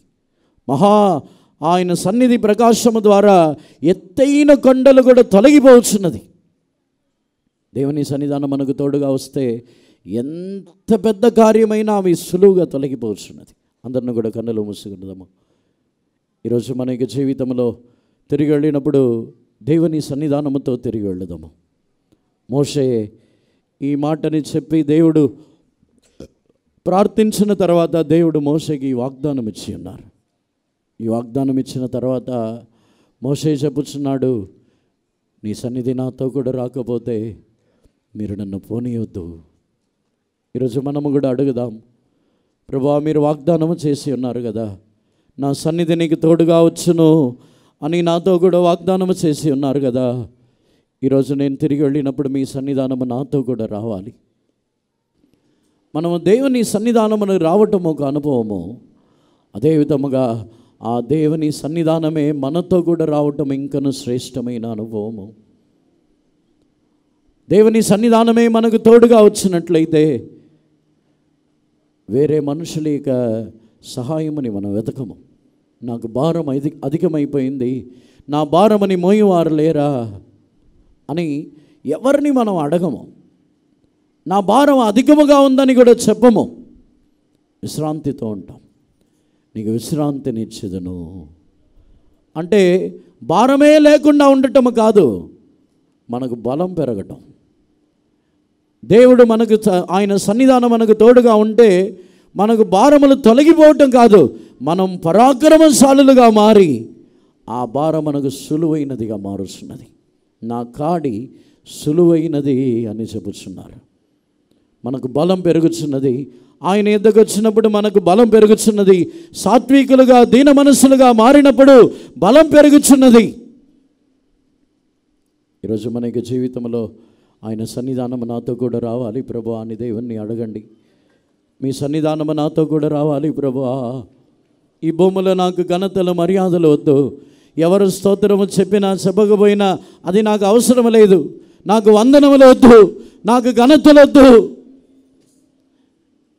ఆయన సన్నిధి ప్రకాశము ద్వారా ఎత్తైన కొండలు కూడా తొలగిపోవచ్చున్నది. దేవుని సన్నిధానం మనకు తోడుగా వస్తే ఎంత పెద్ద కార్యమైనా అవి సులువుగా తొలగిపోవచ్చున్నది. అందరిని కూడా కన్నులు మూసుకుందాము. ఈరోజు మన యొక్క జీవితంలో తిరిగి వెళ్ళినప్పుడు దేవుని సన్నిధానముతో తిరిగి వెళ్దాము. మోషే ఈ మాటని చెప్పి దేవుడు ప్రార్థించిన తర్వాత దేవుడు మోషేకి ఈ వాగ్దానం ఇచ్చి ఉన్నారు. ఈ వాగ్దానం ఇచ్చిన తర్వాత మోషే చెప్పుచున్నాడు, నీ సన్నిధి నాతో కూడా రాకపోతే మీరు నన్ను పోనీయొద్దు. ఈరోజు మనము కూడా అడుగుదాం, ప్రభువా మీరు వాగ్దానము చేసి ఉన్నారు కదా, నా సన్నిధి నీకు తోడుగా వచ్చును అని నాతో కూడా వాగ్దానము చేసి ఉన్నారు కదా. ఈరోజు నేను తిరిగి వెళ్ళినప్పుడు మీ సన్నిధానము నాతో కూడా రావాలి. మనము దేవుని సన్నిధానమును రావటం ఒక అనుభవము, అదే విధముగా ఆ దేవుని సన్నిధానమే మనతో కూడా రావటం ఇంకను శ్రేష్టమైన అనుభవము. దేవుని సన్నిధానమే మనకు తోడుగా వచ్చినట్లయితే వేరే మనుషుల యొక్క సహాయముని మనం వెతకము. నాకు భారం అధికమైపోయింది, నా భారమని మోయేవారు లేరా అని ఎవరిని మనం అడగము. నా భారం అధికముగా ఉందని కూడా చెప్పము. విశ్రాంతితో ఉంటాం. నీకు విశ్రాంతినిచ్చేదను అంటే భారమే లేకుండా ఉండటము కాదు, మనకు బలం పెరగటం. దేవుడు మనకు ఆయన సన్నిధానం మనకు తోడుగా ఉంటే మనకు భారములు తొలగిపోవటం కాదు, మనం పరాక్రమశాలులుగా మారి ఆ భారం మనకు సులువైనదిగా మారుస్తున్నది. నా కాడి సులువైనది అని చెబుతున్నారు. మనకు బలం పెరుగుతున్నది. ఆయన ఎద్దకు వచ్చినప్పుడు మనకు బలం పెరుగుతున్నది. సాత్వికులుగా దీన మనస్సులుగా మారినప్పుడు బలం పెరుగుతున్నది. ఈరోజు మనకి జీవితంలో ఆయన సన్నిధానం నాతో కూడా రావాలి ప్రభువా అని దేవుణ్ణి అడగండి. మీ సన్నిధానం నాతో కూడా రావాలి ప్రభువా. ఈ భూమిలో నాకు ఘనతలు మర్యాదలు వద్దు. ఎవరు స్తోత్రము చెప్పినా చెప్పకపోయినా అది నాకు అవసరం లేదు. నాకు వందనములు వద్దు, నాకు ఘనతలు వద్దు.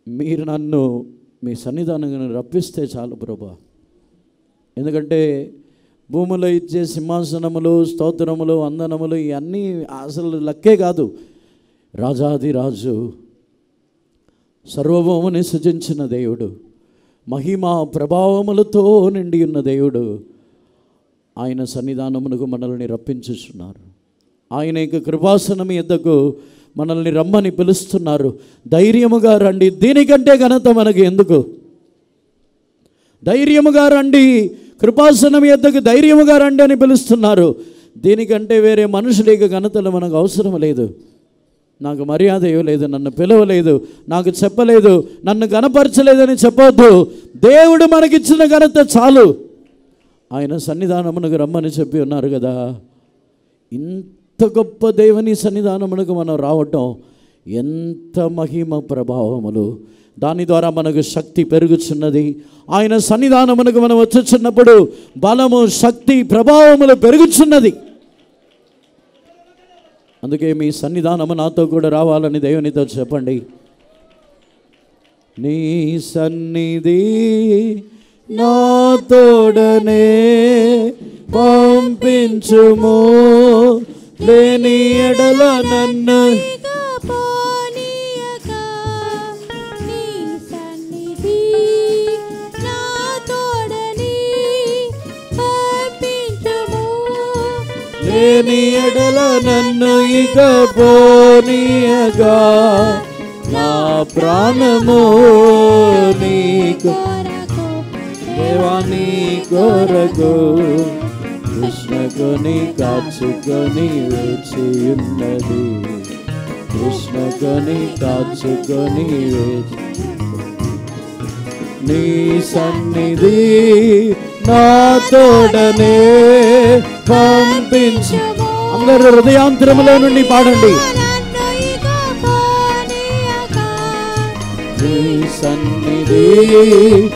మీరు నన్ను మీ సన్నిధానంగా రప్పిస్తే చాలు ప్రభువా. ఎందుకంటే భూమిలో ఇచ్చే సింహాసనములు, స్తోత్రములు, వందనములు ఇవన్నీ అసలు లెక్కే కాదు. రాజాదిరాజు, సర్వభౌముని సృజించిన దేవుడు, మహిమ ప్రభావములతో నిండి ఉన్న దేవుడు ఆయన సన్నిధానమునకు మనల్ని రప్పించుచున్నారు. ఆయన యొక్క కృపాసనం ఎద్దకు మనల్ని రమ్మని పిలుస్తున్నారు. ధైర్యముగా రండి, దీనికంటే ఘనత మనకు ఎందుకు? ధైర్యముగా రండి, కృపాసనం ఎద్దకు ధైర్యముగా రండి అని పిలుస్తున్నారు. దీనికంటే వేరే మనుషులకి ఘనతలు మనకు అవసరం లేదు. నాకు మర్యాద ఇవ్వలేదు, నన్ను పిలవలేదు, నాకు చెప్పలేదు, నన్ను ఘనపరచలేదని చెప్పొద్దు. దేవుడు మనకిచ్చిన ఘనత చాలు. ఆయన సన్నిధానమునకు రమ్మని చెప్పి ఉన్నారు కదా. ఇంత గొప్ప దేవుని సన్నిధానమునకు మనం రావటం ఎంత మహిమ ప్రభావములు. దాని ద్వారా మనకు శక్తి పెరుగుచున్నది. ఆయన సన్నిధానమునకు మనం వచ్చుచున్నప్పుడు బలము, శక్తి, ప్రభావములు పెరుగుచున్నది. అందుకే మీ సన్నిధానము నాతో కూడా రావాలని దేవునితో చెప్పండి. నీ సన్నిధి నా తోడనే పంపించుము, లేని ఎడల నన్ను లేని ఎడల నన్ను ఇక పోనీయగా, నా ప్రాణము నీకు దేవా నీ కొరకు కృష్ణకొని కాచుకొని వేచియున్నది. కృష్ణకొని కాచుకొని వేచి నీ సన్నిధి నా తోడనే పంపించు. అందరూ హృదయాంతరములో నుండి పాడండి. నీ సన్నిధి